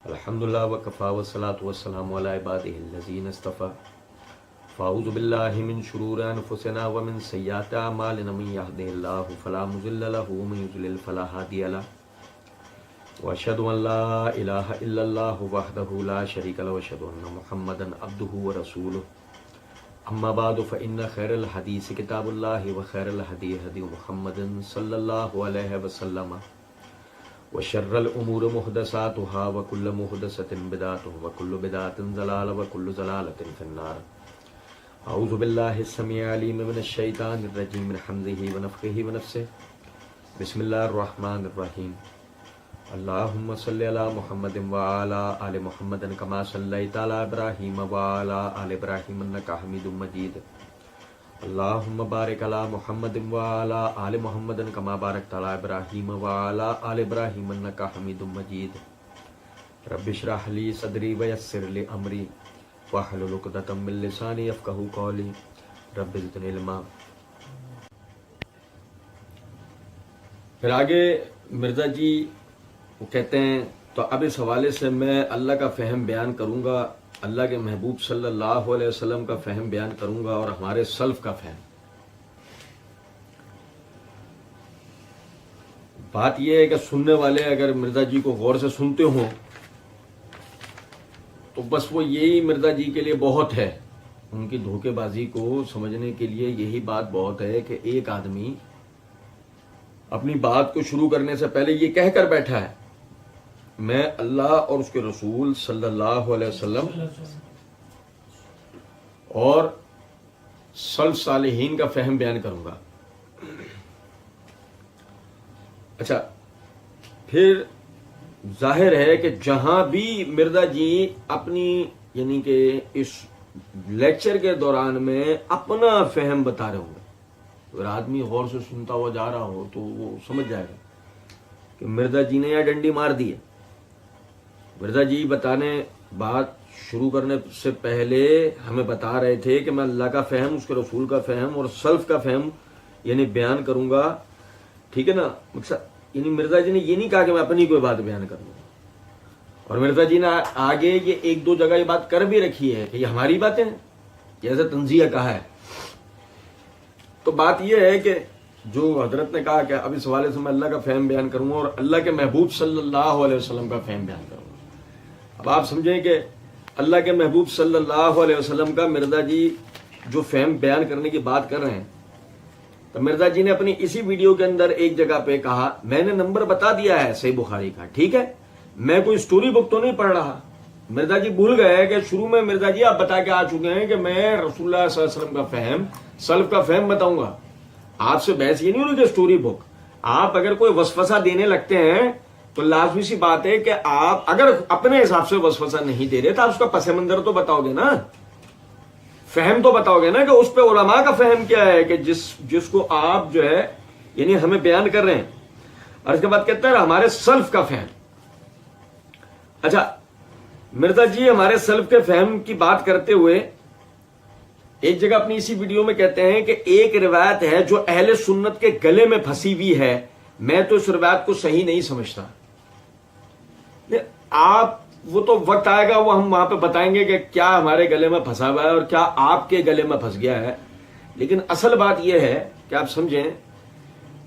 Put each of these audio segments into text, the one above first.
الحمدللہ وکفا والصلاۃ والسلام علی عبادہ الذین اصطفیٰ فاعوذ باللہ من شرور انفسنا ومن سیئات اعمالنا من یہدہ اللہ فلا مضل لہ ومن یضلل فلا ہادی لہ واشہد ان لا الہ الا اللہ وحدہ لا شریک لہ واشہد ان محمدا عبدہ ورسولہ اما بعد فإن خیر الحدیث کتاب اللہ وخیر الہدی ہدی محمد صلی اللہ علیہ وسلم وشر الامور محدثاتها وكل محدثة بدعة وكل بدعة ضلالة وكل ضلالة في النار. اعوذ بالله السميع العليم من الشيطان الرجيم من حمزه ونفخه ونفسه. بسم الله الرحمن الرحيم. اللهم صل على محمد وعلى آل محمد كما صليت على ابراهيم وعلى آل ابراهيم انك حميد مجيد. اللهم بارك على محمد وعلى آل محمد كما باركت على ابراهيم وعلى آل ابراهيم انك حميد مجيد. رب اشرح لي صدري ويسر لي امري واحلل عقدة من لساني يفقهوا قولي رب زدني علما. پھر آگے مرزا جی وہ کہتے ہیں تو اب اس حوالے سے میں اللہ کا فہم بیان کروں گا، اللہ کے محبوب صلی اللہ علیہ وسلم کا فہم بیان کروں گا اور ہمارے سلف کا فہم. بات یہ ہے کہ سننے والے اگر مرزا جی کو غور سے سنتے ہوں تو بس وہ یہی مرزا جی کے لیے بہت ہے. ان کی دھوکے بازی کو سمجھنے کے لیے یہی بات بہت ہے کہ ایک آدمی اپنی بات کو شروع کرنے سے پہلے یہ کہہ کر بیٹھا ہے میں اللہ اور اس کے رسول صلی اللہ علیہ وسلم اور سلف صالحین کا فہم بیان کروں گا. اچھا، پھر ظاہر ہے کہ جہاں بھی مرزا جی اپنی یعنی کہ اس لیکچر کے دوران میں اپنا فہم بتا رہے ہوں گے، اگر آدمی غور سے سنتا ہوا جا رہا ہو تو وہ سمجھ جائے گا کہ مرزا جی نے یہ ڈنڈی مار دی ہے. مرزا جی بتانے بات شروع کرنے سے پہلے ہمیں بتا رہے تھے کہ میں اللہ کا فہم، اس کے رسول کا فہم اور سلف کا فہم یعنی بیان کروں گا. ٹھیک ہے نا؟ مقصد یعنی مرزا جی نے یہ نہیں کہا کہ میں اپنی کوئی بات بیان کروں گا، اور مرزا جی نے آگے یہ ایک دو جگہ یہ بات کر بھی رکھی ہے کہ یہ ہماری باتیں ہیں جیسے تنزیہ کہا ہے. تو بات یہ ہے کہ جو حضرت نے کہا کہ اب اس حوالے سے میں اللہ کا فہم بیان کروں گا اور اللہ کے محبوب صلی اللہ علیہ وسلم کا فہم بیان کروں گا. اب آپ سمجھیں کہ اللہ کے محبوب صلی اللہ علیہ وسلم کا مرزا جی جو فہم بیان کرنے کی بات کر رہے ہیں تو مرزا جی نے اپنی اسی ویڈیو کے اندر ایک جگہ پہ کہا میں نے نمبر بتا دیا ہے صحیح بخاری کا، ٹھیک ہے، میں کوئی سٹوری بک تو نہیں پڑھ رہا. مرزا جی بھول گئے کہ شروع میں مرزا جی آپ بتا کے آ چکے ہیں کہ میں رسول اللہ صلی اللہ علیہ وسلم کا فہم، سلف کا فہم بتاؤں گا. آپ سے بحث یہ نہیں ہو رہی کہ سٹوری بک. آپ اگر کوئی وسوسہ دینے لگتے ہیں تو لازمی سی بات ہے کہ آپ اگر اپنے حساب سے وسوسہ نہیں دے رہے تو آپ اس کا پس منظر تو بتاؤ گے نا، فہم تو بتاؤ گے نا کہ اس پہ علماء کا فہم کیا ہے کہ جس کو آپ جو ہے یعنی ہمیں بیان کر رہے ہیں. اور اس کے بعد کہتے ہیں ہمارے سلف کا فہم. اچھا، مرزا جی ہمارے سلف کے فہم کی بات کرتے ہوئے ایک جگہ اپنی اسی ویڈیو میں کہتے ہیں کہ ایک روایت ہے جو اہل سنت کے گلے میں پھنسی ہوئی ہے، میں تو اس روایت کو صحیح نہیں سمجھتا. آپ وہ تو وقت آئے گا وہ ہم وہاں پہ بتائیں گے کہ کیا ہمارے گلے میں پھنسا ہوا ہے اور کیا آپ کے گلے میں پھنس گیا ہے. لیکن اصل بات یہ ہے کہ آپ سمجھیں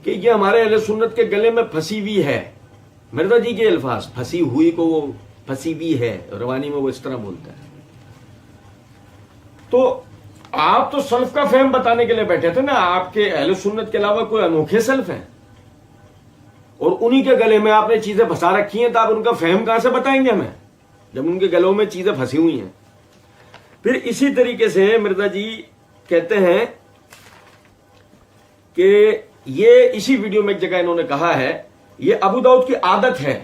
کہ یہ ہمارے اہل سنت کے گلے میں پھنسی ہوئی ہے. مرزا جی کے الفاظ پھنسی ہوئی کو وہ پھنسی ہوئی ہے، روانی میں وہ اس طرح بولتا ہے. تو آپ تو سلف کا فہم بتانے کے لیے بیٹھے تھے نا، آپ کے اہل سنت کے علاوہ کوئی انوکھے سلف ہیں اور انہی کے گلے میں آپ نے چیزیں پھنسا رکھی ہیں تو آپ ان کا فہم کہاں سے بتائیں گے ہمیں جب ان کے گلوں میں چیزیں پھنسی ہوئی ہیں. پھر اسی طریقے سے مرزا جی کہتے ہیں کہ یہ اسی ویڈیو میں ایک جگہ انہوں نے کہا ہے یہ ابو داؤد کی عادت ہے،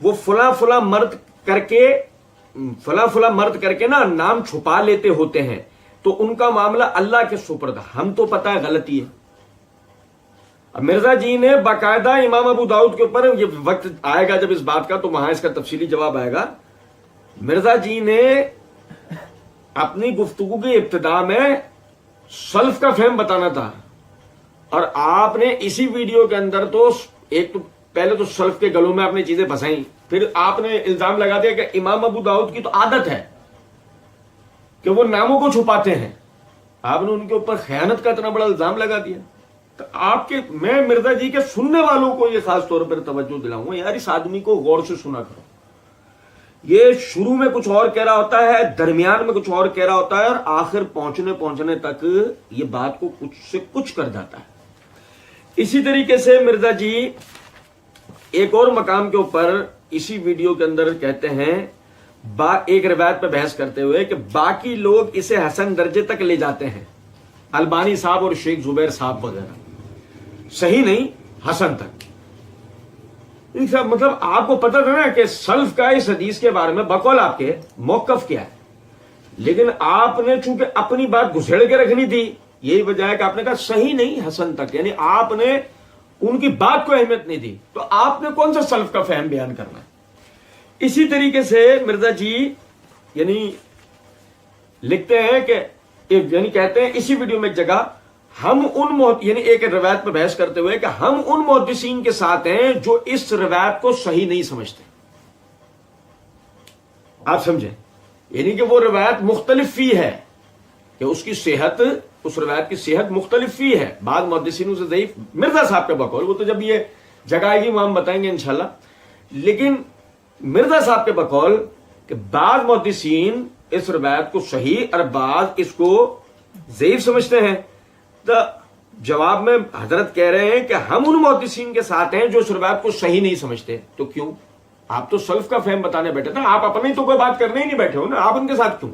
وہ فلاں فلاں مرد کر کے نا نام چھپا لیتے ہوتے ہیں تو ان کا معاملہ اللہ کے سپرد. ہم تو پتہ ہے غلطی ہے. اب مرزا جی نے باقاعدہ امام ابو داؤد کے اوپر، یہ وقت آئے گا جب اس بات کا تو وہاں اس کا تفصیلی جواب آئے گا. مرزا جی نے اپنی گفتگو کی ابتدا میں سلف کا فہم بتانا تھا اور آپ نے اسی ویڈیو کے اندر تو ایک تو پہلے تو سلف کے گلوں میں آپ نے چیزیں پھنسائیں پھر آپ نے الزام لگا دیا کہ امام ابو داؤد کی تو عادت ہے کہ وہ ناموں کو چھپاتے ہیں. آپ نے ان کے اوپر خیانت کا اتنا بڑا الزام لگا دیا. تو آپ کے میں مرزا جی کے سننے والوں کو یہ خاص طور پر توجہ دلاؤں گا، یار اس آدمی کو غور سے سنا کرو. یہ شروع میں کچھ اور کہہ رہا ہوتا ہے، درمیان میں کچھ اور کہہ رہا ہوتا ہے، اور آخر پہنچنے تک یہ بات کو کچھ سے کچھ کر جاتا ہے. اسی طریقے سے مرزا جی ایک اور مقام کے اوپر اسی ویڈیو کے اندر کہتے ہیں، ایک روایت پہ بحث کرتے ہوئے کہ باقی لوگ اسے حسن درجے تک لے جاتے ہیں، البانی صاحب اور شیخ زبیر صاحب وغیرہ، صحیح نہیں حسن تک. مطلب آپ کو پتہ تھا نا کہ سلف کا اس حدیث کے بارے میں بقول آپ کے موقف کیا ہے، لیکن آپ نے چونکہ اپنی بات گھسیڑ کے رکھنی تھی، یہی وجہ ہے کہ آپ نے کہا صحیح نہیں حسن تک، یعنی آپ نے ان کی بات کو اہمیت نہیں دی. تو آپ نے کون سا سلف کا فہم بیان کرنا ہے؟ اسی طریقے سے مرزا جی یعنی لکھتے ہیں کہ یعنی کہتے ہیں اسی ویڈیو میں ایک جگہ، ہم ان یعنی ایک روایت پہ بحث کرتے ہوئے کہ ہم ان محدثین کے ساتھ ہیں جو اس روایت کو صحیح نہیں سمجھتے. آپ سمجھیں، یعنی کہ وہ روایت مختلف فی ہے، کہ اس کی صحت، اس روایت کی صحت مختلف فی ہے، بعض محدثینوں سے ضعیف. مرزا صاحب کا بقول، وہ تو جب یہ جگہ آئے گی وہ ہم بتائیں گے انشاءاللہ. لیکن مرزا صاحب کے بقول کہ بعض محدثین اس روایت کو صحیح اور بعض اس کو ضعیف سمجھتے ہیں. تو جواب میں حضرت کہہ رہے ہیں کہ ہم ان محدثین کے ساتھ ہیں جو اس روایت کو صحیح نہیں سمجھتے. تو کیوں؟ آپ تو سلف کا فہم بتانے بیٹھے تھے، آپ اپنی تو کوئی بات کرنے ہی نہیں بیٹھے ہو نا، آپ ان کے ساتھ کیوں؟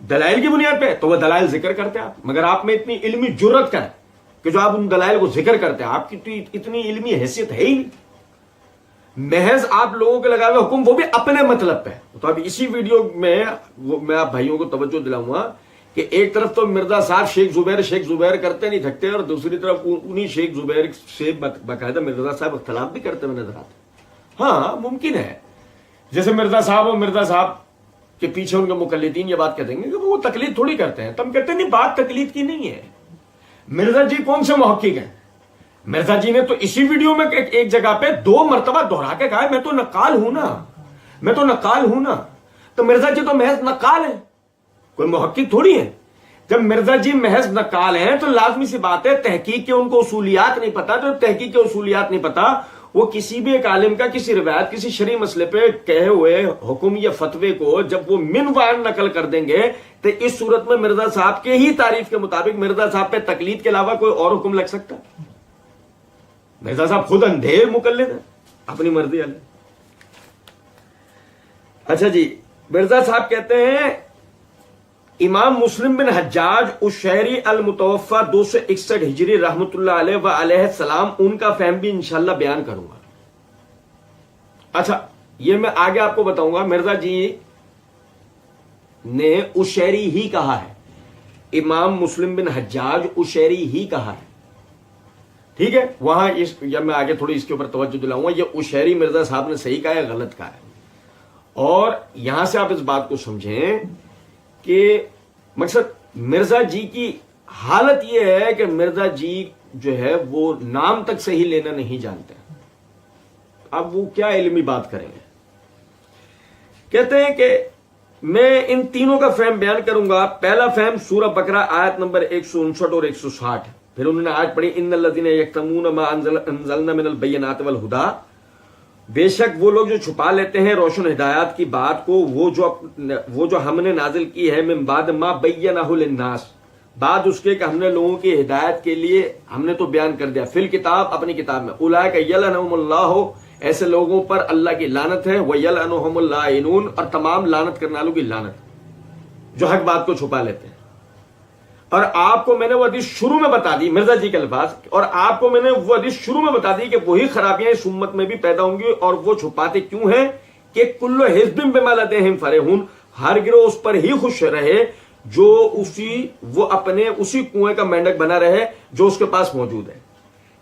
دلائل کی بنیاد پہ تو وہ دلائل ذکر کرتے ہیں آپ، مگر آپ میں اتنی علمی جرت کا ہے کہ جو آپ ان دلائل کو ذکر کرتے ہیں، آپ کی تو اتنی علمی حیثیت ہے ہی نہیں. محض آپ لوگوں کے لگا ہوئے حکم وہ بھی اپنے مطلب پہ. تو اب اسی ویڈیو میں میں آپ بھائیوں کو توجہ دلاؤں گا کہ ایک طرف تو مرزا صاحب شیخ زبیر کرتے نہیں تھکتے، اور دوسری طرف انہی شیخ زبیر سے باقاعدہ مرزا صاحب اختلاف بھی کرتے ہوئے نظر آتے. ہاں ممکن ہے، جیسے مرزا صاحب اور مرزا صاحب کے پیچھے ان کے مقلدین یہ بات کہتے ہیں کہ وہ تقلید تھوڑی کرتے ہیں. تم کہتے ہیں نہیں، بات تقلید کی نہیں ہے. مرزا جی کون سے محقق ہیں؟ مرزا جی نے تو اسی ویڈیو میں ایک جگہ پہ 2 مرتبہ دہرا کے کہا میں تو نقال ہوں نا، میں تو نقال ہوں نا. تو مرزا جی تو محض نقال ہیں، کوئی محقق تھوڑی ہے. جب مرزا جی محض نقال ہیں تو لازمی سی بات ہے تحقیق کے ان کو اصولیات نہیں پتا. تو تحقیق کے اصولیات نہیں پتا، وہ کسی بھی ایک عالم کا کسی روایت کسی شرعی مسئلے پہ کہے ہوئے حکم یا فتوے کو جب وہ من وعن نقل کر دیں گے تو اس صورت میں مرزا صاحب کے ہی تعریف کے مطابق مرزا صاحب پہ تقلید کے علاوہ کوئی اور حکم لگ سکتا؟ مرزا صاحب خود اندھے مقلد ہیں، اپنی مرضی والے. اچھا جی، مرزا صاحب کہتے ہیں امام مسلم بن حجاج الشہری المتوفی 261 ہجری رحمۃ اللہ علیہ و علیہ السلام، ان کا فہم بھی انشاءاللہ بیان کروں گا. اچھا یہ میں آگے آپ کو بتاؤں گا. مرزا جی نے الشہری ہی کہا ہے، امام مسلم بن حجاج الشہری ہی کہا ہے، ٹھیک ہے. وہاں یا میں آگے تھوڑی اس کے اوپر توجہ دلاؤں گا یہ الشہری مرزا صاحب نے صحیح کہا ہے غلط کہا ہے. اور یہاں سے آپ اس بات کو سمجھیں کہ مقصد مرزا جی کی حالت یہ ہے کہ مرزا جی جو ہے وہ نام تک صحیح لینا نہیں جانتے. اب وہ کیا علمی بات کریں گے. کہتے ہیں کہ میں ان تینوں کا فہم بیان کروں گا. پہلا فہم سورہ بقرہ آیت نمبر 159 اور 160. پھر انہوں نے آیت پڑھی ان الذین یکتمون ما انزلنا من البینات والہدی، بے شک وہ لوگ جو چھپا لیتے ہیں روشن ہدایات کی بات کو، وہ جو ہم نے نازل کی ہے من بعد ما بینہ للناس، بعد اس کے کہ ہم نے لوگوں کی ہدایت کے لیے ہم نے تو بیان کر دیا، فی الکتاب اپنی کتاب میں، اولئک یلعنہم اللہ، ایسے لوگوں پر اللہ کی لعنت ہے، ویلعنہم اللاعنون، اور تمام لعنت کرنے والوں کی لعنت جو حق بات کو چھپا لیتے ہیں. اور آپ کو میں نے وہ حدیث شروع میں بتا دی، مرزا جی کے الفاظ، اور آپ کو میں نے وہ حدیث شروع میں بتا دی کہ وہی خرابیاں اس امت میں بھی پیدا ہوں گی. اور وہ چھپاتے کیوں ہیں کہ کل حزب بما لدیہم فرحون، ہر گروہ اس پر ہی خوش رہے جو وہ اپنے اسی کنویں کا مینڈک بنا رہے جو اس کے پاس موجود ہے.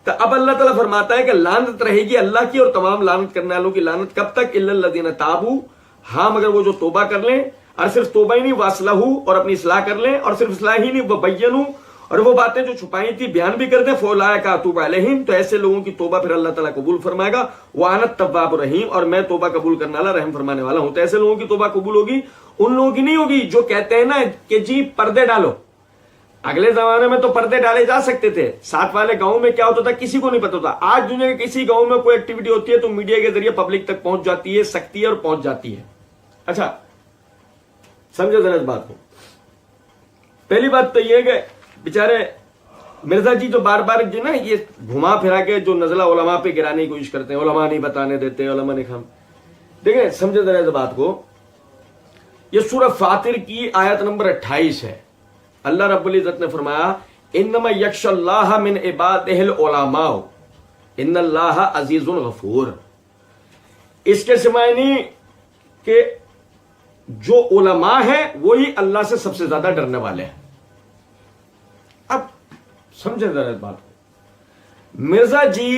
تو اب اللہ تعالیٰ فرماتا ہے کہ لعنت رہے گی اللہ کی اور تمام لعنت کرنے والوں کی لعنت کب تک؟ الا الذین تابوا، ہاں مگر وہ جو توبہ کر لیں، اور صرف توبہ ہی نہیں واصلحوا، اور اپنی اصلاح کر لیں، اور صرف اصلاح ہی نہیں وبینوا، اور وہ باتیں جو چھپائی تھی بیان بھی کر دیں، فَأُولَٰئِکَ أَتُوبُ عَلَیْہِم، تو ایسے لوگوں کی توبہ پھر اللہ تعالیٰ قبول فرمائے گا، وَأَنَا التَّوَّابُ الرَّحِیم، اور میں توبہ قبول کرنے والا رحم فرمانے والا ہوں۔ تو ایسے لوگوں کی توبہ قبول ہوگی، ان لوگوں کی نہیں ہوگی جو کہتے ہیں نا کہ جی پردے ڈالو۔ اگلے زمانے میں تو پردے ڈالے جا سکتے تھے، ساتھ والے گاؤں میں کیا ہوتا تھا کسی کو نہیں پتا ہوتا۔ آج دنیا کے کسی گاؤں میں کوئی ایکٹیویٹی ہوتی ہے تو میڈیا کے ذریعے پبلک تک پہنچ جاتی ہے، سکتی ہے اور پہنچ جاتی ہے۔ اچھا سمجھو ذرا اس بات کو۔ پہلی بات تو یہ ہے کہ بیچارے مرزا جی جو بار بار جو نا یہ گھما پھرا کے جو نزلہ علماء پہ گرانے کی کوشش کرتے ہیں، علماء نہیں بتانے دیتے، علماء نہیں خام، دیکھیں سمجھو ذرا اس بات کو۔ یہ سورہ فاطر کی آیت نمبر 28 ہے۔ اللہ رب العزت نے فرمایا انما یخشی اللہ من عبادہ العلماء ان اللہ عزیز غفور۔ اس کے سوائے نہیں کہ جو علماء ہیں وہی اللہ سے سب سے زیادہ ڈرنے والے ہیں۔ اب سمجھیں ذرا اس بات کو۔ مرزا جی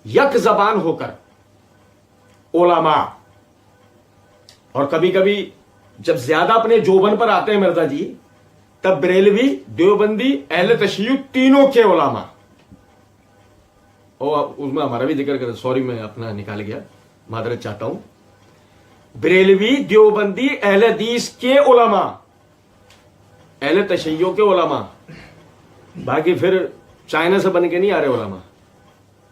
یک زبان ہو کر علماء، اور کبھی کبھی جب زیادہ اپنے جوبن پر آتے ہیں مرزا جی، تب بریلوی، دیوبندی، اہل تشیع تینوں کے علماء، اور اس میں ہمارا بھی ذکر کریں، سوری میں اپنا نکال گیا، معذرت چاہتا ہوں، بریلوی، دیوبندی، اہل حدیث کے علماء، اہل تشیع کے علماء، باقی پھر چائنا سے بن کے نہیں آ رہے علماء،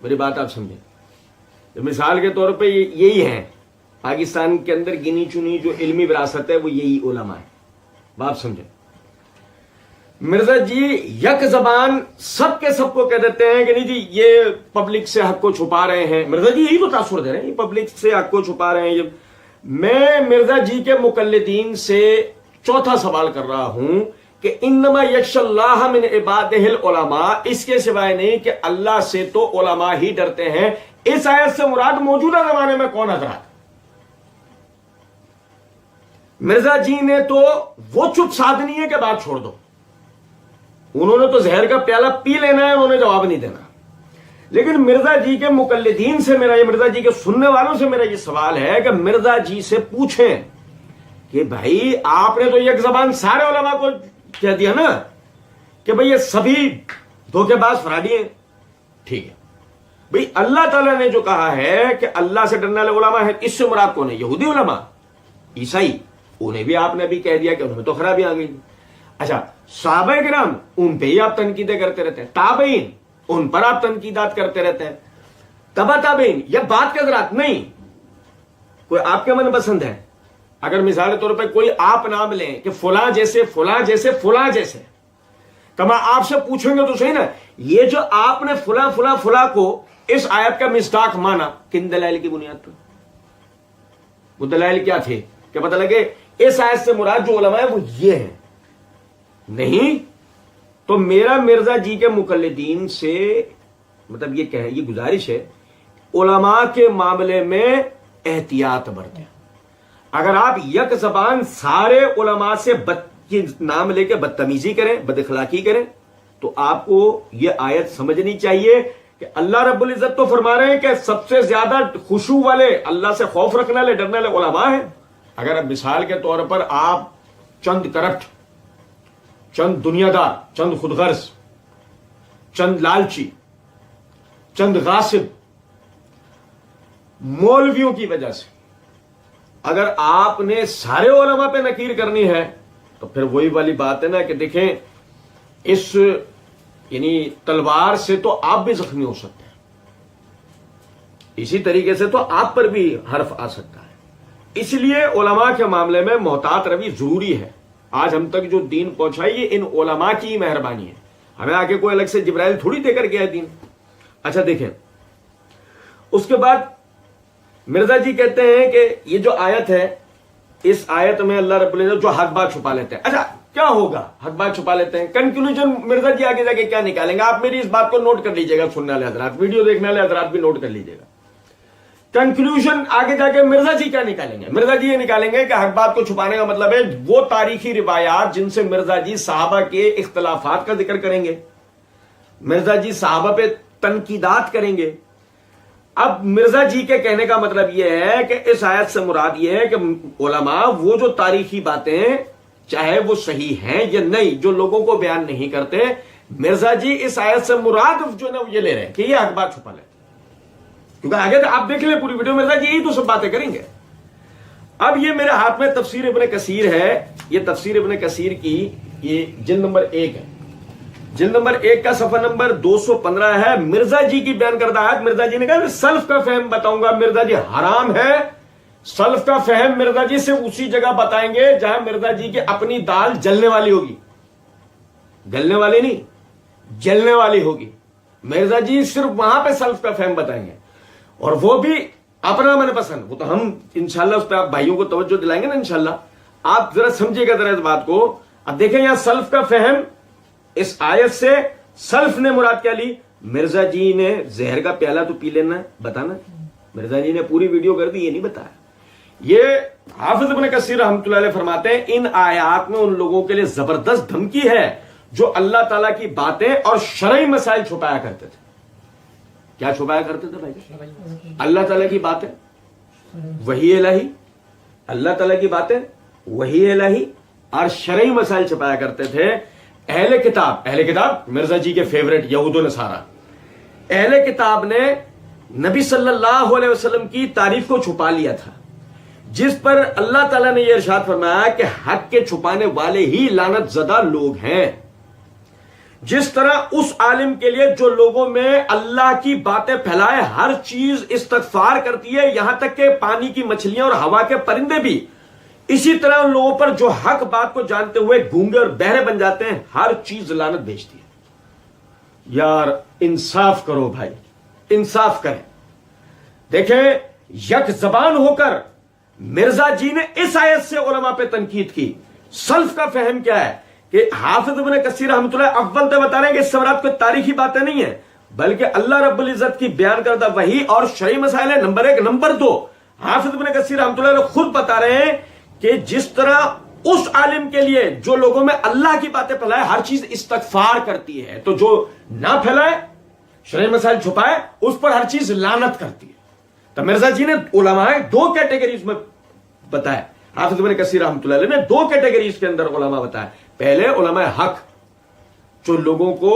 میری بات آپ سمجھیں۔ مثال کے طور پہ یہی ہیں پاکستان کے اندر گنی چنی جو علمی وراثت ہے وہ یہی علماء ہے، بات سمجھیں۔ مرزا جی یک زبان سب کے سب کو کہہ دیتے ہیں کہ نہیں جی یہ پبلک سے حق کو چھپا رہے ہیں، مرزا جی یہی تو تاثر دے رہے ہیں، یہ پبلک سے حق کو چھپا رہے ہیں۔ میں مرزا جی کے مقلدین سے چوتھا سوال کر رہا ہوں کہ انما یخشی اللہ من عبادہ العلماء، اس کے سوائے نہیں کہ اللہ سے تو علماء ہی ڈرتے ہیں۔ اس آیت سے مراد موجودہ زمانے میں کون حضرات؟ مرزا جی نے تو وہ چپ سادھنی ہے کہ بات چھوڑ دو، انہوں نے تو زہر کا پیالہ پی لینا ہے، انہوں نے جواب نہیں دینا۔ لیکن مرزا جی کے مقلدین سے میرا یہ، مرزا جی کے سننے والوں سے میرا یہ سوال ہے کہ مرزا جی سے پوچھیں کہ بھائی آپ نے تو یک زبان سارے علماء کو کہہ دیا نا کہ بھئی یہ سبھی دھوکے باز فراڈی ہیں، ٹھیک ہے بھئی اللہ تعالیٰ نے جو کہا ہے کہ اللہ سے ڈرنے والے علماء ہیں، اس سے مراد کون ہے؟ یہودی علماء، عیسائی، انہیں بھی آپ نے ابھی کہہ دیا کہ انہیں تو خرابی آ گئی۔ اچھا صحابہ کرام، ان پہ ہی آپ تنقیدیں کرتے رہتے ہیں، تابعین، ان پر آپ تنقیدات کرتے رہتے ہیں، تبع تابعین، یہ بات کے حضرات نہیں، کوئی آپ کے من پسند ہے۔ اگر مثال کے طور پہ کوئی آپ نام لیں کہ فلاں جیسے فلاں جیسے فلاں جیسے، تو میں آپ سے پوچھیں گے تو صحیح نا، یہ جو آپ نے فلاں فلاں فلاں کو اس آیت کا مصداق مانا کن دلائل کی بنیاد پر؟ وہ دلائل کیا تھے کہ پتہ لگے اس آیت سے مراد جو علماء ہیں وہ یہ ہیں؟ نہیں۔ تو میرا مرزا جی کے مقلدین سے مطلب یہ گزارش ہے، علماء کے معاملے میں احتیاط برتیں۔ اگر آپ یک زبان سارے علماء سے نام لے کے بدتمیزی کریں، بد اخلاقی کریں، تو آپ کو یہ آیت سمجھنی چاہیے کہ اللہ رب العزت تو فرما رہے ہیں کہ سب سے زیادہ خشوع والے، اللہ سے خوف رکھنے والے، ڈرنے والے علماء ہیں۔ اگر اب مثال کے طور پر آپ چند کرپٹ، چند دنیا دار، چند خود غرض، چند لالچی، چند غاصب مولویوں کی وجہ سے اگر آپ نے سارے علماء پہ نکیر کرنی ہے تو پھر وہی والی بات ہے نا کہ دیکھیں اس یعنی تلوار سے تو آپ بھی زخمی ہو سکتے ہیں، اسی طریقے سے تو آپ پر بھی حرف آ سکتا ہے۔ اس لیے علماء کے معاملے میں محتاط روی ضروری ہے۔ آج ہم تک جو دین پہنچائی یہ ان علماء کی مہربانی ہے، ہمیں آگے کوئی الگ سے جبرائیل تھوڑی دے کر گیا ہے دین۔ اچھا دیکھیں، اس کے بعد مرزا جی کہتے ہیں کہ یہ جو آیت ہے، اس آیت میں اللہ رب العزت جو حق بات چھپا لیتے ہیں۔ اچھا کیا ہوگا حق بات چھپا لیتے ہیں؟ کنکلوژن مرزا جی آگے جا کے کیا نکالیں گے؟ آپ میری اس بات کو نوٹ کر لیجئے گا، سننے والے حضرات، ویڈیو دیکھنے والے حضرات بھی نوٹ کر لیجئے گا۔ کنکلوژن آگے جا کے مرزا جی کیا نکالیں گے؟ مرزا جی یہ نکالیں گے کہ حق بات کو چھپانے کا مطلب ہے وہ تاریخی روایات جن سے مرزا جی صحابہ کے اختلافات کا ذکر کریں گے، مرزا جی صحابہ پہ تنقیدات کریں گے۔ اب مرزا جی کے کہنے کا مطلب یہ ہے کہ اس آیت سے مراد یہ ہے کہ علماء وہ جو تاریخی باتیں چاہے وہ صحیح ہیں یا نہیں، جو لوگوں کو بیان نہیں کرتے، مرزا جی اس آیت سے مراد جو ہے نا یہ لے رہے ہیں کہ یہ حق بات چھپا لے، کیونکہ آگے تو آپ دیکھ لیں پوری ویڈیو، مرزا جی یہی تو سب باتیں کریں گے۔ اب یہ میرے ہاتھ میں تفسیر ابن کثیر ہے، یہ تفسیر ابن کثیر کی یہ جلد نمبر 1 ہے، جلد نمبر 1 کا صفحہ نمبر 215 ہے۔ مرزا جی کی بیان کردہ آیت، مرزا جی نے کہا سلف کا فہم بتاؤں گا، مرزا جی حرام ہے۔ سلف کا فہم مرزا جی سے اسی جگہ بتائیں گے جہاں مرزا جی کی اپنی دال جلنے والی ہوگی، گلنے والی نہیں، جلنے والی ہوگی۔ مرزا جی صرف وہاں پہ سلف کا فہم بتائیں گے، اور وہ بھی اپنا من پسند۔ وہ تو ہم انشاءاللہ اس پہ آپ بھائیوں کو توجہ دلائیں گے نا انشاءاللہ۔ آپ ذرا سمجھیے گا ذرا اس بات کو۔ اب دیکھیں یہاں سلف کا فہم، اس آیت سے سلف نے مراد کیا لی؟ مرزا جی نے زہر کا پیالہ تو پی لینا بتانا، مرزا جی نے پوری ویڈیو کر دی، یہ نہیں بتایا۔ یہ حافظ ابن کثیر رحمۃ اللہ علیہ فرماتے ہیں ان آیات میں ان لوگوں کے لیے زبردست دھمکی ہے جو اللہ تعالیٰ کی باتیں اور شرعی مسائل چھپایا کرتے تھے۔ کیا چھپایا کرتے تھے بھائی؟ اللہ تعالیٰ کی باتیں، وحی الہی، اللہ تعالیٰ کی باتیں، وحی الہی اور شرعی مسائل چھپایا کرتے تھے۔ اہل کتاب مرزا جی کے فیوریٹ یہود و نصارہ، اہل کتاب نے نبی صلی اللہ علیہ وسلم کی تعریف کو چھپا لیا تھا، جس پر اللہ تعالیٰ نے یہ ارشاد فرمایا کہ حق کے چھپانے والے ہی لعنت زدہ لوگ ہیں۔ جس طرح اس عالم کے لیے جو لوگوں میں اللہ کی باتیں پھیلائے ہر چیز استغفار کرتی ہے، یہاں تک کہ پانی کی مچھلیاں اور ہوا کے پرندے بھی، اسی طرح ان لوگوں پر جو حق بات کو جانتے ہوئے گونگے اور بہرے بن جاتے ہیں ہر چیز لعنت بھیجتی ہے۔ یار انصاف کرو بھائی، انصاف کریں۔ دیکھیں یک زبان ہو کر مرزا جی نے اس آیت سے علماء پہ تنقید کی۔ سلف کا فہم کیا ہے کہ حافظ ابن کثیر رحمۃ اللہ اول تو بتا رہے ہیں کہ اس سے مراد کوئی تاریخی باتیں نہیں ہیں، بلکہ اللہ رب العزت کی بیان کردہ وحی اور شرعی مسائل ہے، نمبر 1۔ نمبر 2، حافظ ابن کثیر رحمۃ اللہ خود بتا رہے ہیں کہ جس طرح اس عالم کے لیے جو لوگوں میں اللہ کی باتیں پھیلائے ہر چیز استغفار کرتی ہے، تو جو نہ پھیلائے، شرعی مسائل چھپائے، اس پر ہر چیز لعنت کرتی ہے۔ تو مرزا جی نے علماء 2 کیٹیگریز میں بتایا، حافظ ابن کثیر رحمۃ اللہ علیہ نے 2 کیٹیگریز کے اندر علماء بتایا۔ پہلے علماء حق جو لوگوں کو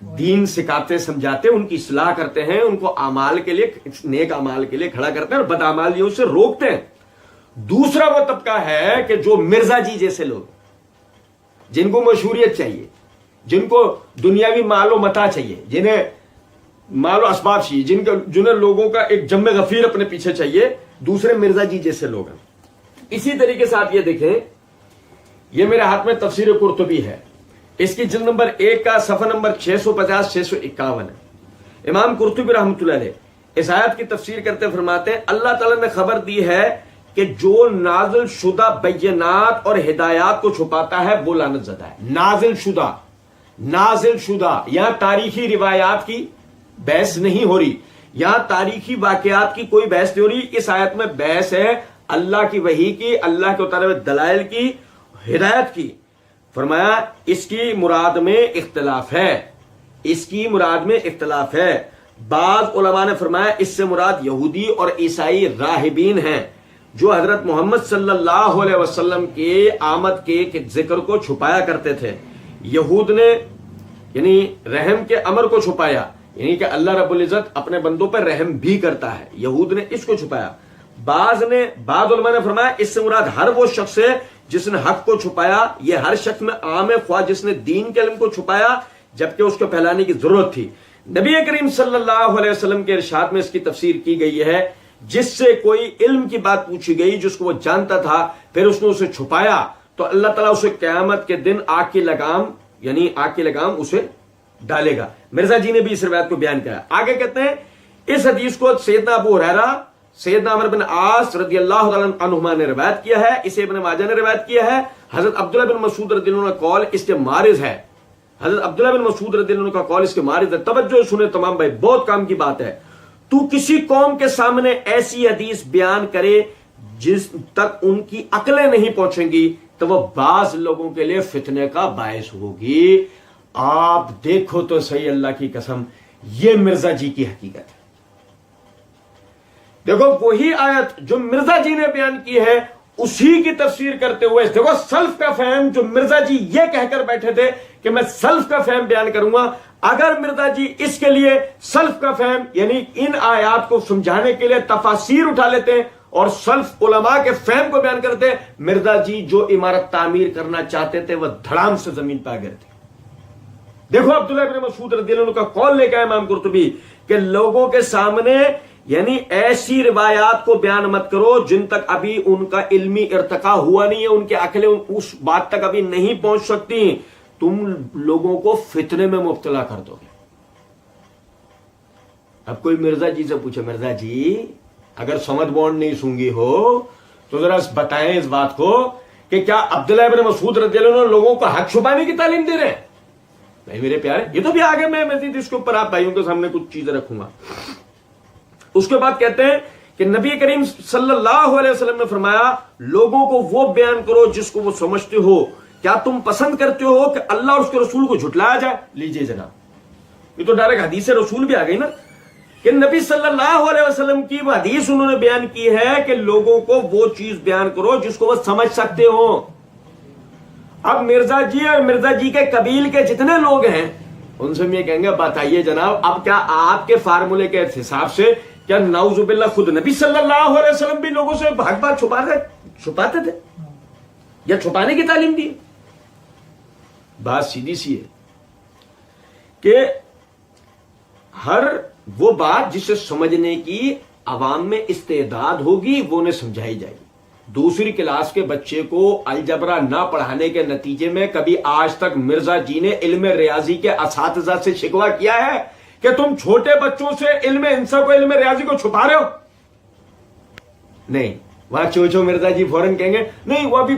دین سکھاتے سمجھاتے، ان کی اصلاح کرتے ہیں، ان کو اعمال کے لیے، نیک اعمال کے لیے کھڑا کرتے ہیں اور بد اعمالیوں سے روکتے ہیں۔ دوسرا وہ طبقہ ہے کہ جو مرزا جی جیسے لوگ، جن کو مشہوریت چاہیے، جن کو دنیاوی مال و متاع چاہیے، جنہیں مال و اسباب چاہیے، جنہیں لوگوں کا ایک جم غفیر اپنے پیچھے چاہیے، دوسرے مرزا جی جیسے لوگ ہیں۔ اسی طریقے سے آپ یہ دیکھیں، یہ میرے ہاتھ میں تفسیر قرطبی ہے، اس کی جلد نمبر 1 کا صفحہ نمبر 650-651 ہے۔ امام قرطبی رحمۃ اللہ علیہ اس آیت کی تفسیر کرتے فرماتے ہیں اللہ تعالیٰ نے خبر دی ہے کہ جو نازل شدہ بینات اور ہدایات کو چھپاتا ہے وہ لعنت زدہ ہے۔ نازل شدہ یہاں تاریخی روایات کی بحث نہیں ہو رہی، یہاں تاریخی واقعات کی کوئی بحث نہیں ہو رہی۔ اس آیت میں بحث ہے اللہ کی وحی کی، اللہ کے اتارے ہوئے دلائل کی، ہدایت کی۔ فرمایا اس کی مراد میں اختلاف ہے، اس کی مراد میں اختلاف ہے۔ بعض علماء نے فرمایا اس سے مراد یہودی اور عیسائی راہبین ہیں جو حضرت محمد صلی اللہ علیہ وسلم کے آمد کے ذکر کو چھپایا کرتے تھے۔ یہود نے یعنی رحم کے امر کو چھپایا، یعنی کہ اللہ رب العزت اپنے بندوں پر رحم بھی کرتا ہے، یہود نے اس کو چھپایا۔ بعض علماء نے فرمایا اس سے مراد ہر وہ شخص ہے جس نے حق کو چھپایا۔ یہ ہر شخص میں عام ہے، خواہ جس نے دین کے علم کو چھپایا جبکہ اس کو پھیلانے کی ضرورت تھی۔ نبی کریم صلی اللہ علیہ وسلم کے ارشاد میں اس کی تفسیر کی گئی ہے، جس سے کوئی علم کی بات پوچھی گئی جس کو وہ جانتا تھا، پھر اس نے اسے چھپایا، تو اللہ تعالیٰ اسے قیامت کے دن آگ کی لگام اسے ڈالے گا۔ مرزا جی نے بھی اس روایت کو بیان کیا۔ آگے کہتے ہیں اس حدیث کو سیدنا ابو ہریرہ، سیدنا عمر بن عاص رضی اللہ تعالیٰ عنہما نے روایت کیا ہے، اسے ابن ماجہ نے روایت کیا ہے۔ حضرت عبداللہ بن مسعود رضی اللہ عنہ کا قول اس کے معارض ہے، حضرت عبداللہ بن مسعود رضی اللہ عنہ کا قول اس کے معارض ہے۔ توجہ سنیں تمام بھائی، بہت کام کی بات ہے۔ تو کسی قوم کے سامنے ایسی حدیث بیان کرے جس تک ان کی عقلیں نہیں پہنچیں گی تو وہ بعض لوگوں کے لیے فتنے کا باعث ہوگی۔ آپ دیکھو تو صحیح، اللہ کی قسم یہ مرزا جی کی حقیقت ہے۔ دیکھو وہی آیت جو مرزا جی نے بیان کی ہے اسی کی تفسیر کرتے ہوئے دیکھو سلف کا فہم جو مرزا جی یہ کہہ کر بیٹھے تھے کہ میں سلف کا فہم بیان کروں گا، اگر مرزا جی اس کے لیے سلف کا فہم یعنی ان آیات کو سمجھانے کے لیے تفاسیر اٹھا لیتے ہیں اور سلف علماء کے فہم کو بیان کرتے ہیں، مرزا جی جو عمارت تعمیر کرنا چاہتے تھے وہ دھڑام سے زمین پہ آ گئے تھے۔ دیکھو عبداللہ ابن مسعود رضی اللہ عنہ کا قول لے کے آئے امام قرطبی کہ لوگوں کے سامنے یعنی ایسی روایات کو بیان مت کرو جن تک ابھی ان کا علمی ارتقا ہوا نہیں ہے، ان کی عقلیں اس بات تک ابھی نہیں پہنچ سکتی، تم لوگوں کو فتنے میں مبتلا کر دو گے۔ اب کوئی مرزا جی سے پوچھے، مرزا جی اگر سمجھ بونڈ نہیں سونگی ہو تو ذرا بتائیں اس بات کو کہ کیا عبداللہ ابن مسعود رضی اللہ عنہ لوگوں کو حق چھپانے کی تعلیم دے رہے ہیں؟ نہیں میرے پیارے، یہ تو بھی آگے میں مزید اس کے اوپر آپ بھائیوں کے سامنے کچھ چیزیں رکھوں گا۔ اس کے بعد کہتے ہیں کہ نبی کریم صلی اللہ علیہ وسلم نے فرمایا لوگوں کو وہ بیان کرو جس کو وہ سمجھتے ہو، کیا تم پسند کرتے ہو کہ اللہ اور اس کے رسول کو جھٹلایا جائے؟ لیجئے جناب، یہ تو ڈائریکٹ حدیث رسول بھی آ گئی نا کہ نبی صلی اللہ علیہ وسلم کی وہ حدیث انہوں نے بیان کی ہے کہ لوگوں کو وہ چیز بیان کرو جس کو وہ سمجھ سکتے ہو۔ اب مرزا جی اور مرزا جی کے قبیل کے جتنے لوگ ہیں ان سے ہم یہ کہیں گے بتائیے جناب، اب کیا آپ کے فارمولے کے حساب سے کیا نعوذ باللہ خود نبی صلی اللہ علیہ وسلم بھی لوگوں سے حق بات چھپاتے تھے یا چھپانے کی تعلیم دی؟ بات سیدھی سی ہے کہ ہر وہ بات جسے سمجھنے کی عوام میں استعداد ہوگی وہ انہیں سمجھائی جائے گی۔ دوسری کلاس کے بچے کو الجبرا نہ پڑھانے کے نتیجے میں کبھی آج تک مرزا جی نے علم ریاضی کے اساتذہ سے شکوہ کیا ہے کہ تم چھوٹے بچوں سے علم انسا کو علم ریاضی کو چھپا رہے ہو؟ نہیں، وہاں چوچو مرزا جی فوراً کہیں گے نہیں وہ ابھی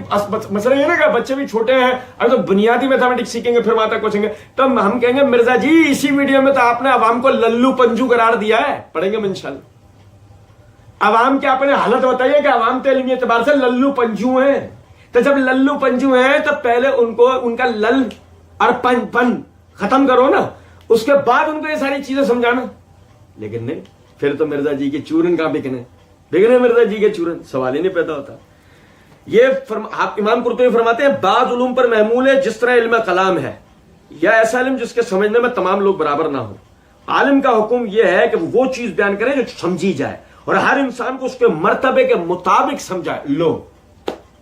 مسئلہ یہ نا کہ بچے بھی چھوٹے ہیں، اب تو بنیادی میتھمیٹکس سیکھیں گے پھر وہاں تک پہنچیں گے، تب ہم کہیں گے مرزا جی اسی ویڈیو میں تو آپ نے عوام کو للو پنجو قرار دیا ہے، پڑھیں گے انشاءاللہ۔ عوام کی آپ نے حالت بتائیے کہ عوام تو علمی اعتبار سے للو پنجو ہیں، تو جب للو پنجو ہیں تو پہلے ان کو ان کا لل اور پن ختم کرو نا، اس کے بعد ان کو یہ ساری چیزیں سمجھانا۔ لیکن نہیں، پھر تو مرزا جی کے چورن کہاں بکنے مرزا جی کے چورن، سوال ہی نہیں پیدا ہوتا۔ یہ امام قرطبی فرماتے ہیں بعض علوم پر محمول ہے جس طرح علم کلام ہے، یا ایسا علم جس کے سمجھنے میں تمام لوگ برابر نہ ہو۔ عالم کا حکم یہ ہے کہ وہ چیز بیان کرے جو سمجھی جائے اور ہر انسان کو اس کے مرتبے کے مطابق سمجھائے۔ لو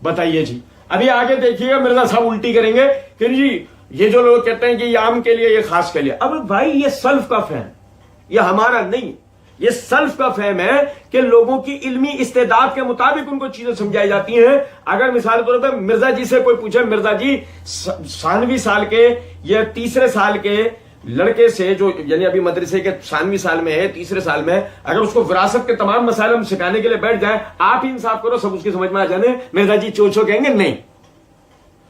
بتائیے جی، ابھی آگے دیکھیے گا مرزا صاحب الٹی کریں گے کہ جی یہ جو لوگ کہتے ہیں کہ یہ عام کے لیے یہ خاص کے لیے، اب بھائی یہ سلف کا فہم، یہ ہمارا نہیں، یہ سلف کا فہم ہے کہ لوگوں کی علمی استعداد کے مطابق ان کو چیزیں سمجھائی جاتی ہیں۔ اگر مثال کے طور پہ مرزا جی سے کوئی پوچھے مرزا جی 90 سال کے یا تیسرے سال کے لڑکے سے جو یعنی ابھی مدرسے کے 90 سال میں ہے، تیسرے سال میں، اگر اس کو وراثت کے تمام مسائل ہم سکھانے کے لیے بیٹھ جائیں، آپ ہی انصاف کرو سب اس کی سمجھ میں آ جانے، مرزا جی چوچو کہیں گے نہیں۔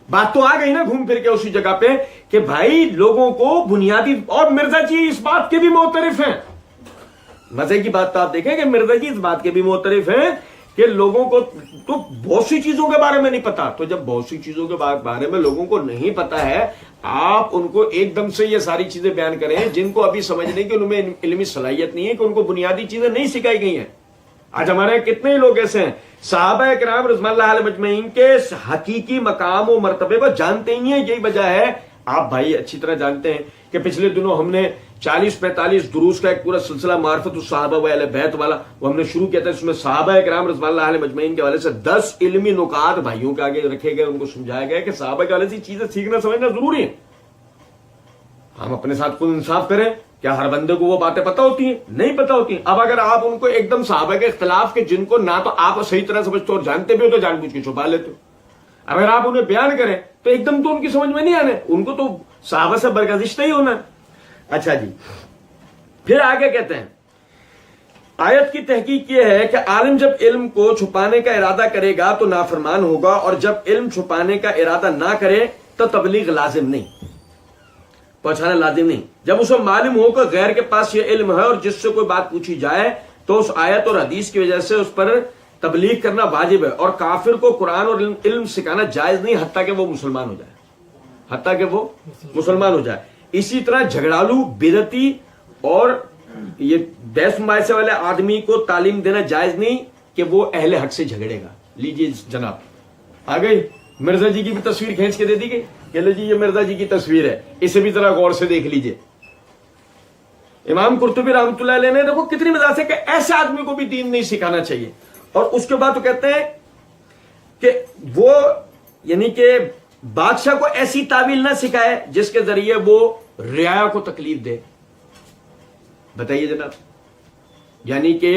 بات تو آ گئی نا گھوم پھر کے اسی جگہ پہ کہ بھائی لوگوں کو بنیادی، اور مرزا جی اس بات کے بھی معترف ہیں، مزے کی بات تو آپ دیکھیں کہ مرزا جی اس بات کے بھی معترف ہیں کہ لوگوں کو تو بہت سی چیزوں کے بارے میں نہیں پتا، تو جب بہت سی چیزوں کے بارے میں لوگوں کو نہیں پتا ہے، آپ ان کو ایک دم سے یہ ساری چیزیں بیان کریں جن کو ابھی سمجھنے کی ان میں علمی صلاحیت نہیں ہے، کہ ان کو بنیادی چیزیں نہیں سکھائی گئی ہیں۔ آج ہمارے کتنے لوگ ایسے ہیں صحابہ کرام رضوان اللہ علیہ مجمعین کے حقیقی مقام و مرتبے کو جانتے ہی نہیں ہیں۔ یہی وجہ ہے، آپ بھائی اچھی طرح جانتے ہیں کہ پچھلے دنوں ہم نے 40-45 دروس کا ایک پورا سلسلہ معرفت الصحابہ و اہل بیت والا وہ ہم نے شروع کیا تھا، اس میں صحابہ کرام رضوان اللہ علیہ مجمعین کے حوالے سے 10 علمی نکات بھائیوں کے آگے رکھے گئے، ان کو سمجھایا گیا کہ صحابہ کے حوالے سے چیزیں سیکھنا سمجھنا ضروری ہے۔ ہم اپنے ساتھ خود انصاف کریں، کیا ہر بندے کو وہ باتیں پتہ ہوتی ہیں؟ نہیں پتہ ہوتی ہیں۔ اب اگر آپ ان کو ایک دم صحابہ کے اختلاف کے جن کو نہ تو آپ صحیح طرح سمجھتے ہو اور جانتے بھی ہو تو جان بوجھ کے چھپا لیتے ہو، اگر آپ انہیں بیان کریں تو ایک دم تو ان کی سمجھ میں نہیں آنے، ان کو تو صحابہ سے برگزشتہ ہی ہونا ہے۔ اچھا جی، پھر آگے کہتے ہیں آیت کی تحقیق یہ ہے کہ عالم جب علم کو چھپانے کا ارادہ کرے گا تو نافرمان ہوگا، اور جب علم چھپانے کا ارادہ نہ کرے تو تبلیغ لازم نہیں، پہنچانا لازم نہیں۔ جب اسے معلوم ہو کہ غیر کے پاس یہ علم ہے اور جس سے کوئی بات پوچھی جائے تو اس آیت اور حدیث کی وجہ سے اس پر تبلیغ کرنا واجب ہے، اور کافر کو قرآن اور علم سکھانا جائز نہیں حتیٰ کہ وہ مسلمان ہو جائے، اسی طرح جھگڑالو بدعتی اور یہ بحث مباحثے والے آدمی کو تعلیم دینا جائز نہیں کہ وہ اہل حق سے جھگڑے گا، لیجیے جناب, آ گئی مرزا جی کی بھی تصویر کھینچ کے دے دی گئی کہ لو جی یہ مرزا جی کی تصویر ہے, اسے بھی ذرا غور سے دیکھ لیجیے. امام قرطبی رحمۃ اللہ علیہ نے دیکھو کتنی وجہ سے کہ ایسے آدمی کو بھی دین نہیں سکھانا چاہیے. اور اس کے بعد وہ کہتے ہیں کہ وہ یعنی کہ بادشاہ کو ایسی تعویل نہ سکھائے جس کے ذریعے وہ رعایا کو تکلیف دے. بتائیے جناب, یعنی کہ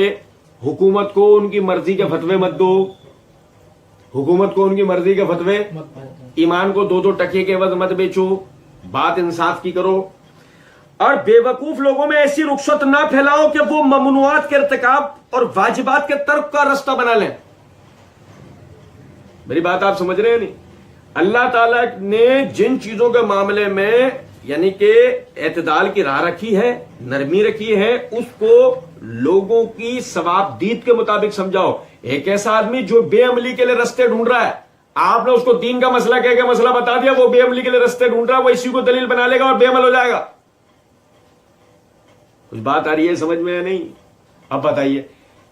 حکومت کو ان کی مرضی کے فتوے مت دو, حکومت کو ان کی مرضی کے فتوے, ایمان کو 2 ٹکے کے عوض مت بیچو, بات انصاف کی کرو. اور بے وقوف لوگوں میں ایسی رخصت نہ پھیلاؤ کہ وہ ممنوعات کے ارتکاب اور واجبات کے ترک کا راستہ بنا لیں. میری بات آپ سمجھ رہے ہیں نہیں؟ اللہ تعالیٰ نے جن چیزوں کے معاملے میں یعنی کہ اعتدال کی راہ رکھی ہے, نرمی رکھی ہے, اس کو لوگوں کی ثواب دید کے مطابق سمجھاؤ. ایک ایسا آدمی جو بے عملی کے لیے رستے ڈھونڈ رہا ہے, آپ نے اس کو دین کا مسئلہ کہہ کے مسئلہ بتا دیا, وہ بے عملی کے لیے رستے ڈھونڈ رہا ہے, وہ اسی کو دلیل بنا لے گا اور بے عمل ہو جائے گا. کچھ بات آ رہی ہے سمجھ میں یا نہیں؟ اب بتائیے.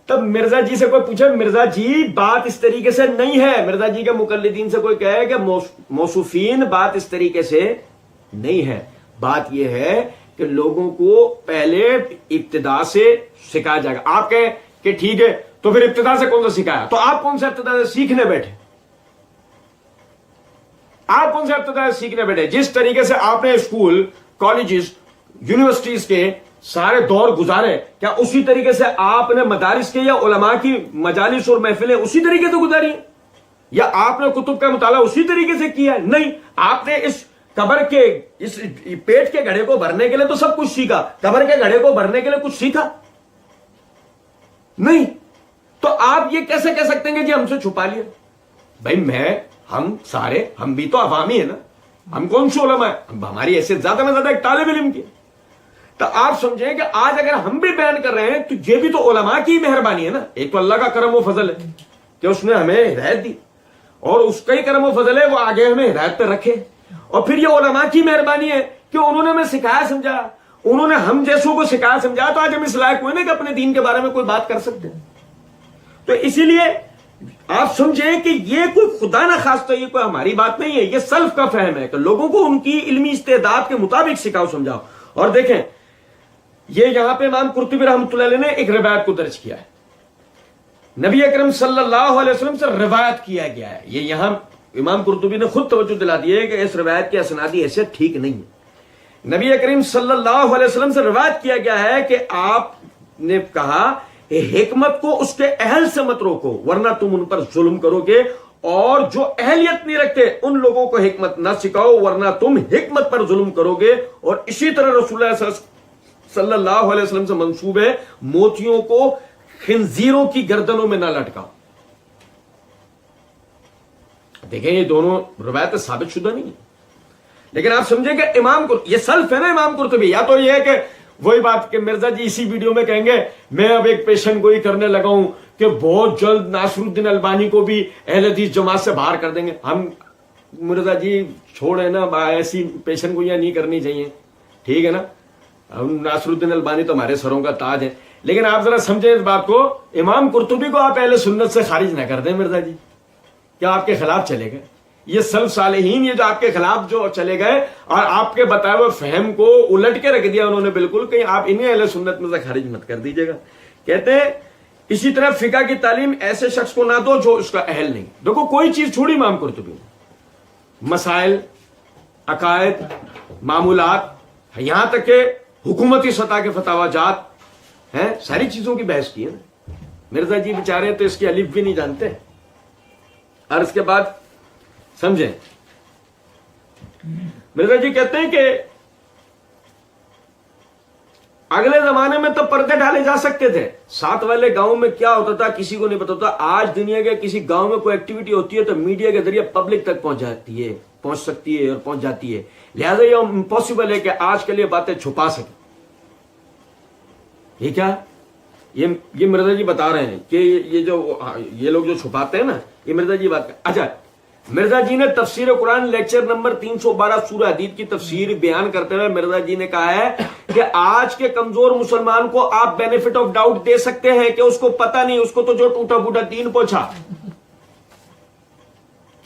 تب مرزا جی سے کوئی پوچھے, مرزا جی بات اس طریقے سے نہیں ہے, مرزا جی کے مقلدین سے کوئی کہے کہ موصوفین بات اس طریقے سے نہیں ہے. بات یہ ہے کہ لوگوں کو پہلے ابتدا سے سکھایا جائے گا. آپ کہیں کہ ٹھیک ہے تو پھر ابتدا سے کون سا سکھایا, تو آپ کون سا ابتدا سے سیکھنے بیٹھے, آپ کون سا ابتدا سے سیکھنے بیٹھے؟ جس طریقے سے آپ نے اسکول, کالجز, یونیورسٹیز کے سارے دور گزارے, کیا اسی طریقے سے آپ نے مدارس کے یا علماء کی مجالس اور محفلیں اسی طریقے سے گزاری ہیں؟ یا آپ نے کتب کا مطالعہ اسی طریقے سے کیا ہے؟ نہیں, آپ نے اس قبر کے اس پیٹ کے گھڑے کو بھرنے کے لیے تو سب کچھ سیکھا, قبر کے گھڑے کو بھرنے کے لیے کچھ سیکھا نہیں. تو آپ یہ کیسے کہہ سکتے ہیں کہ جی ہم سے چھپا لیا؟ بھائی ہم سارے, ہم بھی تو عوامی ہیں نا, ہم کون سے علماء ہیں, ہماری حیثیت زیادہ میں زیادہ ایک طالب علم کی. تو آپ سمجھیں کہ آج اگر ہم بھی بیان کر رہے ہیں تو یہ بھی تو علماء کی مہربانی ہے نا. ایک تو اللہ کا کرم و فضل ہے کہ اس نے ہمیں ہدایت دی, اور اس کا ہی کرم و فضل ہے وہ آگے ہمیں ہدایت پہ رکھے. اور پھر یہ علماء کی مہربانی ہے کہ انہوں نے ہمیں سکھایا سمجھا, انہوں نے ہم جیسوں کو سکھایا سمجھا, تو آج ہم اس لائق ہوئے نا کہ اپنے دین کے بارے میں کوئی بات کر سکتے ہیں. تو اسی لیے آپ سمجھیں کہ یہ کوئی خدا نہ خواستہ یہ کوئی ہماری بات نہیں ہے, یہ سلف کا فہم ہے کہ لوگوں کو ان کی علمی استعداد کے مطابق سکھاؤ سمجھاؤ. اور دیکھیں یہ یہاں پہ امام قرطبی رحمۃ اللہ علیہ نے ایک روایت کو درج کیا ہے, نبی اکرم صلی اللہ علیہ وسلم سے روایت کیا گیا ہے. یہ یہاں امام قرطبی نے خود توجہ دلا دی ہے کہ اس روایت کی اسنادی حیثیت ٹھیک نہیں ہے. نبی کریم صلی اللہ علیہ وسلم سے روایت کیا گیا ہے کہ آپ نے کہا حکمت کو اس کے اہل سے مت روکو ورنہ تم ان پر ظلم کرو گے, اور جو اہلیت نہیں رکھتے ان لوگوں کو حکمت نہ سکھاؤ ورنہ تم حکمت پر ظلم کرو گے. اور اسی طرح رسول اللہ صلی اللہ علیہ وسلم سے منسوب ہے موتیوں کو خنزیروں کی گردنوں میں نہ لٹکاؤ. دیکھیں یہ دونوں روایتیں ثابت شدہ نہیں ہیں, لیکن آپ سمجھیں کہ امام کو یہ سلف ہے نا امام قرطبی. یا تو یہ ہے کہ وہی بات کہ مرزا جی اسی ویڈیو میں کہیں گے میں اب ایک پیشن گوئی کرنے لگا ہوں کہ بہت جلد ناصر الدین البانی کو بھی اہل حدیث جماعت سے باہر کر دیں گے. ہم مرزا جی چھوڑے نا, ایسی پیشن گوئیاں نہیں کرنی چاہیے, ٹھیک ہے نا. ہم ناصر الدین البانی تو ہمارے سروں کا تاج ہے, لیکن آپ ذرا سمجھیں اس بات کو, امام قرطبی کو آپ اہل سنت سے خارج نہ کر دیں. مرزا جی کیا آپ کے خلاف چلے گئے؟ یہ سلف صالحین یہ جو آپ کے خلاف جو چلے گئے اور آپ کے بتائے ہوئے فہم کو الٹ کے رکھ دیا انہوں نے بالکل, کہیں آپ انہیں اہل سنت میں سے خارج مت کر دیجیے گا. کہتے ہیں اسی طرح فقہ کی تعلیم ایسے شخص کو نہ دو جو اس کا اہل نہیں. دیکھو کوئی چیز چھوڑی امام قرطبی نے, مسائل, عقائد, معمولات, یہاں تک کہ حکومتی سطح کے فتاوی جات ہیں, ساری چیزوں کی بحث کی ہے نا. مرزا جی بیچارے تو اس کی الف بھی نہیں جانتے. اور اس کے بعد سمجھیں مرزا جی کہتے ہیں کہ اگلے زمانے میں تو پردے ڈالے جا سکتے تھے, ساتھ والے گاؤں میں کیا ہوتا تھا کسی کو نہیں پتا ہوتا. آج دنیا کے کسی گاؤں میں کوئی ایکٹیویٹی ہوتی ہے تو میڈیا کے ذریعے پبلک تک پہنچ سکتی ہے اور پہنچ جاتی ہے. لہذا یہ امپاسبل ہے کہ آج کل یہ باتیں چھپا سکیں. یہ کیا یہ مرزا جی بتا رہے ہیں کہ یہ لوگ جو چھپاتے ہیں نا, یہ مرزا جی بات. اچھا, مرزا جی نے تفسیر قرآن لیکچر نمبر 312 سورہ حدید کی تفسیر بیان کرتے ہوئے مرزا جی نے کہا ہے کہ آج کے کمزور مسلمان کو آپ بینیفٹ آف ڈاؤٹ دے سکتے ہیں کہ اس کو پتہ نہیں, اس کو تو جو ٹوٹا پھوٹا دین پہنچا,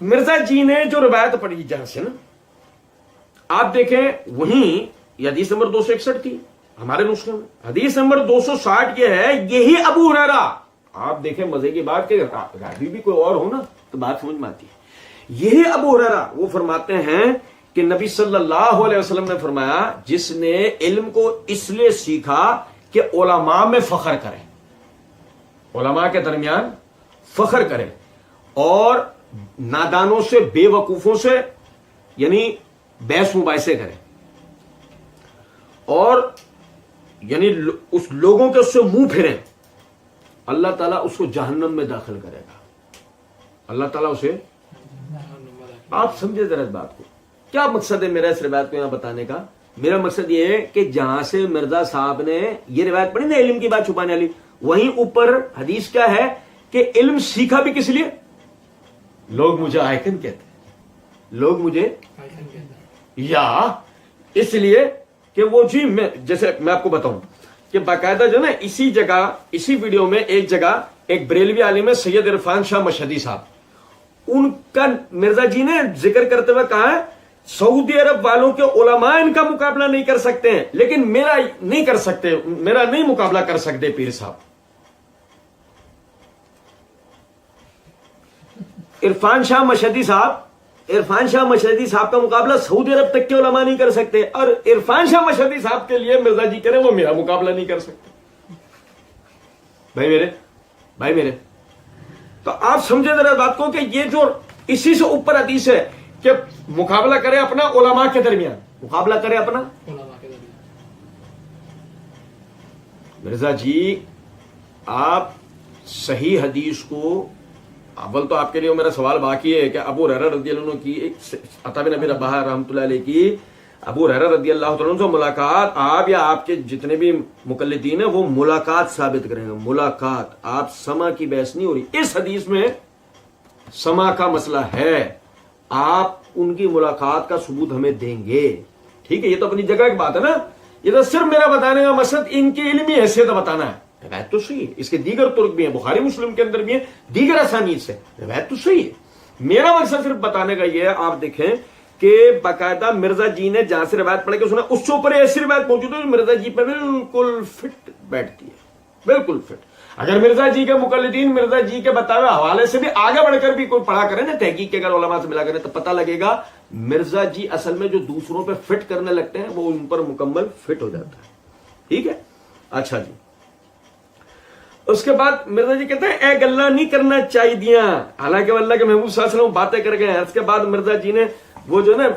مرزا جی نے جو روایت پڑھی جہاں سے نا آپ دیکھیں وہیں یہ حدیث نمبر 261 تھی ہمارے نسخے میں. حدیث نمبر 260 یہ ہے, یہی ابو ہریرہ. آپ دیکھیں مزے کی بات کہ راوی بھی کوئی اور ہو نا تو بات سمجھ میں آتی ہے. یہی ابو ہریرہ وہ فرماتے ہیں کہ نبی صلی اللہ علیہ وسلم نے فرمایا جس نے علم کو اس لیے سیکھا کہ علماء میں فخر کرے, علماء کے درمیان فخر کرے, اور نادانوں سے بے وقوفوں سے یعنی بحث مباحثے کرے, اور یعنی اس لوگوں کے اس سے منہ پھریں, اللہ تعالیٰ اس کو جہنم میں داخل کرے گا. اللہ تعالیٰ اسے, آپ سمجھے ذرا اس بات کو, کیا مقصد ہے میرا اس روایت کو یہاں بتانے کا؟ میرا مقصد یہ ہے کہ جہاں سے مرزا صاحب نے یہ روایت پڑھی نا علم کی بات چھپانے والی, وہیں اوپر حدیث کیا ہے کہ علم سیکھا بھی کس لیے؟ لوگ مجھے آئکن کہتے ہیں, لوگ مجھے یا اس لیے کہ وہ جی میں جیسے میں آپ کو بتاؤں کہ باقاعدہ جو نا اسی جگہ اسی ویڈیو میں ایک جگہ ایک بریلوی عالم ہے سید عرفان شاہ مشہدی صاحب, ان کا مرزا جی نے ذکر کرتے ہوئے کہا ہے سعودی عرب والوں کے علماء ان کا مقابلہ نہیں کر سکتے ہیں, لیکن میرا نہیں کر سکتے, میرا نہیں مقابلہ کر سکتے پیر صاحب. عرفان شاہ مشہدی صاحب کا مقابلہ سعودی عرب تک کے علماء نہیں کر سکتے, اور عرفان شاہ مشہدی صاحب کے لیے مرزا جی کریں وہ میرا مقابلہ نہیں کر سکتے. بھائی میرے تو آپ سمجھے ذرا بات کو کہ یہ جو اسی سے اوپر حدیث ہے کہ مقابلہ کرے اپنا علماء کے درمیان, مقابلہ کرے اپنا علماء کے درمیان. مرزا جی آپ صحیح حدیث کو, اول تو آپ کے لیے میرا سوال باقی ہے کہ ابو ہریرہ رضی اللہ عنہ کی عطا بن ابی رباح رحمۃ اللہ علیہ کی ابو ہریرہ رضی اللہ تعالیٰ عنہ سے ملاقات, آپ یا آپ کے جتنے بھی مقلدین ہیں وہ ملاقات ثابت کریں گے, ملاقات. آپ سما کی بحث نہیں ہو رہی, اس حدیث میں سما کا مسئلہ ہے, آپ ان کی ملاقات کا ثبوت ہمیں دیں گے. ٹھیک ہے, یہ تو اپنی جگہ کی بات ہے نا, یہ تو صرف میرا بتانے کا مقصد ان کی علمی حیثیت بتانا ہے. روایت تو صحیح ہے, اس کے دیگر طرق بھی ہیں, بخاری مسلم کے اندر بھی ہیں, دیگر اسانید سے روایت تو صحیح ہے. میرا مقصد صرف بتانے کا یہ ہے, آپ دیکھیں کہ باقاعدہ مرزا جی نے جہاں سے روایت پڑھ کے سنا اس سے اوپر ایسی روایت موجود ہے جو مرزا جی پہ بالکل فٹ بیٹھتی ہے, بالکل فٹ. اگر مرزا جی کے مقلدین مرزا جی کے بتائے ہوئے حوالے سے بھی آگے بڑھ کر بھی کوئی پڑھا کرے نا, تحقیق کے اگر علماء سے ملا کرے تو پتہ لگے گا مرزا جی اصل میں جو دوسروں پہ فٹ کرنے لگتے ہیں وہ ان پر مکمل فٹ ہو جاتا ہے. ٹھیک ہے, اچھا جی. اس کے بعد مرزا جی کہتے ہیں اے گلہ نہیں کرنا چاہیے دیا, حالانکہ اللہ کے محبوب صلی اللہ علیہ وسلم باتیں کر گئے ہیں. اس کے بعد مرزا جی نے وہ جو نا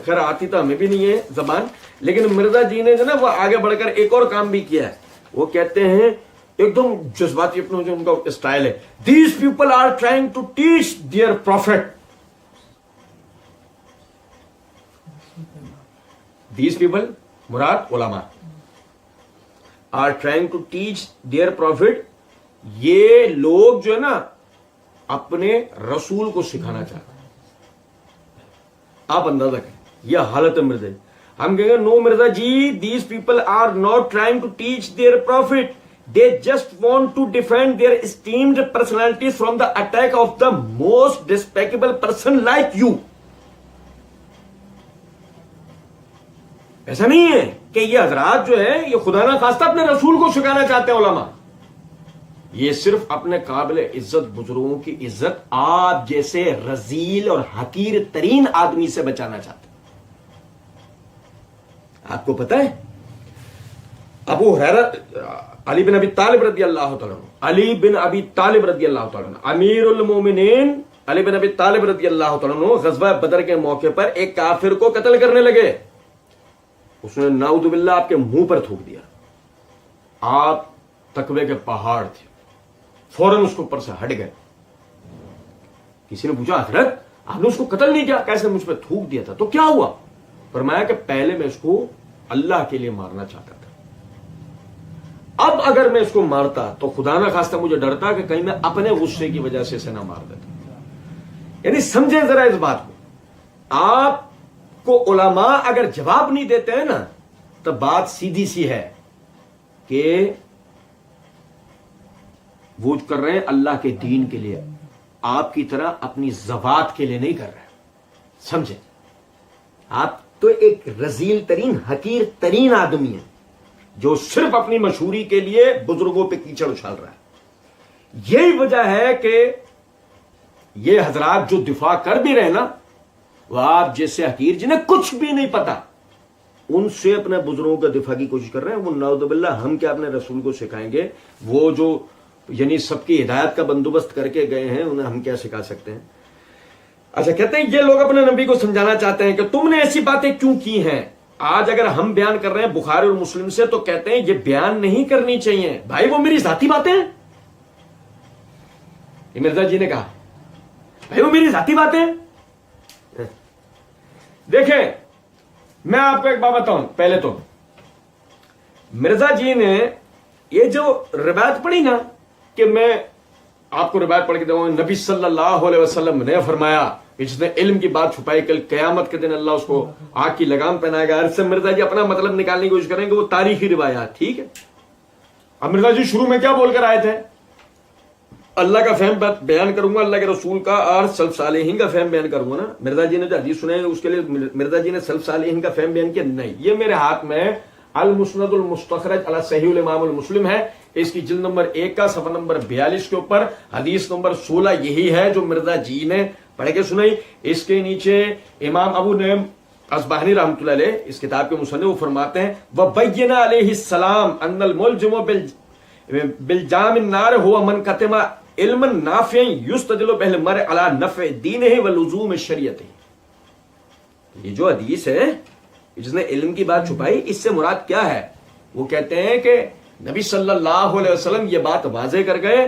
خیر آتی تو ہمیں بھی نہیں ہے زبان, لیکن مرزا جی نے جو نا وہ آگے بڑھ کر ایک اور کام بھی کیا ہے. وہ کہتے ہیں ایک دم جذباتی اپنا جو ان کا اسٹائل ہے, these people are trying to teach their prophet. These people مراد علماء are trying to teach their prophet. یہ لوگ جو ہے نا اپنے رسول کو سکھانا چاہتے ہیں. آپ اندازہ کریں یہ حالت ہے مرزا. ہم کہیں گے no Mirza ji, these people are not trying to teach their prophet, they just want to defend their esteemed personalities from the attack of the most despicable person like you. ایسا نہیں ہے کہ یہ حضرات جو ہے یہ خدا نہ خواستہ اپنے رسول کو سکھانا چاہتے ہیں علماء. یہ صرف اپنے قابل عزت بزرگوں کی عزت آپ جیسے رذیل اور حقیر ترین آدمی سے بچانا چاہتے ہیں. آپ کو پتہ ہے ابو ہریرہ علی بن ابی طالب رضی اللہ تعالیٰ عنہ, علی بن ابی طالب رضی اللہ تعالیٰ عنہ, امیر المومنین علی بن ابی طالب رضی اللہ تعالیٰ عنہ غزوہ بدر کے موقع پر ایک کافر کو قتل کرنے لگے. اس نے نعوذ باللہ آپ کے منہ پر تھوک دیا. آپ تقوی کے پہاڑ تھے, فوراً اس کے اوپر سے ہٹ گئے. کسی نے پوچھا حضرت آپ نے اس کو قتل نہیں کیا, کیسے مجھ پہ تھوک دیا تھا, تو کیا ہوا؟ فرمایا کہ پہلے میں اس کو اللہ کے لیے مارنا چاہتا تھا, اب اگر میں اس کو مارتا تو خدا نہ خواستہ مجھے ڈرتا کہ کہیں میں اپنے غصے کی وجہ سے اسے نہ مار دیتا. یعنی سمجھیں ذرا اس بات کو. آپ کو علماء اگر جواب نہیں دیتے ہیں نا تو بات سیدھی سی ہے کہ وہ کر رہے ہیں اللہ کے دین کے لیے, آپ کی طرح اپنی زوات کے لیے نہیں کر رہے. سمجھے؟ آپ تو ایک رذیل ترین حقیر ترین آدمی ہیں جو صرف اپنی مشہوری کے لیے بزرگوں پہ کیچڑ اچھال رہا ہے. یہی وجہ ہے کہ یہ حضرات جو دفاع کر بھی رہے نا، وہ آپ جیسے حقیر جنہیں کچھ بھی نہیں پتا ان سے اپنے بزرگوں کا دفاع کی کوشش کر رہے ہیں. وہ نعوذ باللہ ہم کیا اپنے رسول کو سکھائیں گے؟ وہ جو یعنی سب کی ہدایت کا بندوبست کر کے گئے ہیں انہیں ہم کیا سکھا سکتے ہیں؟ اچھا، کہتے ہیں یہ لوگ اپنے نبی کو سمجھانا چاہتے ہیں کہ تم نے ایسی باتیں کیوں کی ہیں. آج اگر ہم بیان کر رہے ہیں بخاری اور مسلم سے تو کہتے ہیں یہ بیان نہیں کرنی چاہیے. بھائی وہ میری ذاتی باتیں ہیں. یہ مرزا جی نے کہا بھائی وہ میری ذاتی باتیں ہیں. دیکھیں میں آپ کو ایک بات بتاؤں. پہلے تو مرزا جی نے یہ جو روایت پڑھی نا، کہ میں آپ کو روایت پڑھ کے دوں، نبی صلی اللہ علیہ وسلم نے فرمایا کہ جس نے علم کی بات چھپائی کل قیامت کے دن اللہ اس کو آگ کی لگام پہنائے گا. اس سے مرزا جی اپنا مطلب نکالنے کی کوشش کریں گے وہ تاریخی روایات. ٹھیک ہے، اب مرزا جی شروع میں کیا بول کر آئے تھے؟ اللہ کا فہم بیان کروں گا، اللہ کے رسول کا اور سلف صالحین کا فہم بیان کروں گا نا. مرزا جی نے جو حدیث سنے اس کے لیے مرزا جی نے سلف صالحین کا فہم بیان کیا؟ نہیں. یہ میرے ہاتھ میں المسند المستخرج علی صحیح الامام المسلم ہے. اس کی جلد نمبر 1 کا صفحہ نمبر 42 کے اوپر حدیث نمبر 16 یہی ہے جو مرزا جی نے پڑھ کے سنائی. اس کے نیچے امام ابو نعیم اصبہانی رحمۃ اللہ علیہ اس کتاب کے مصنف وہ فرماتے ہیں وَبَيَّنَ عَلَيْهِ السلام أَنَّ الْمُلْجِمُ بِالْجَامِ النَّارِ هُوَ مَنْ كَتَمَ علما نافعا يستدل به المرء على نفع دینه ولزوم شریعته. یہ جو حدیث ہے جس نے علم کی بات چھپائی، اس سے مراد کیا ہے؟ وہ کہتے ہیں کہ نبی صلی اللہ علیہ وسلم یہ بات واضح کر گئے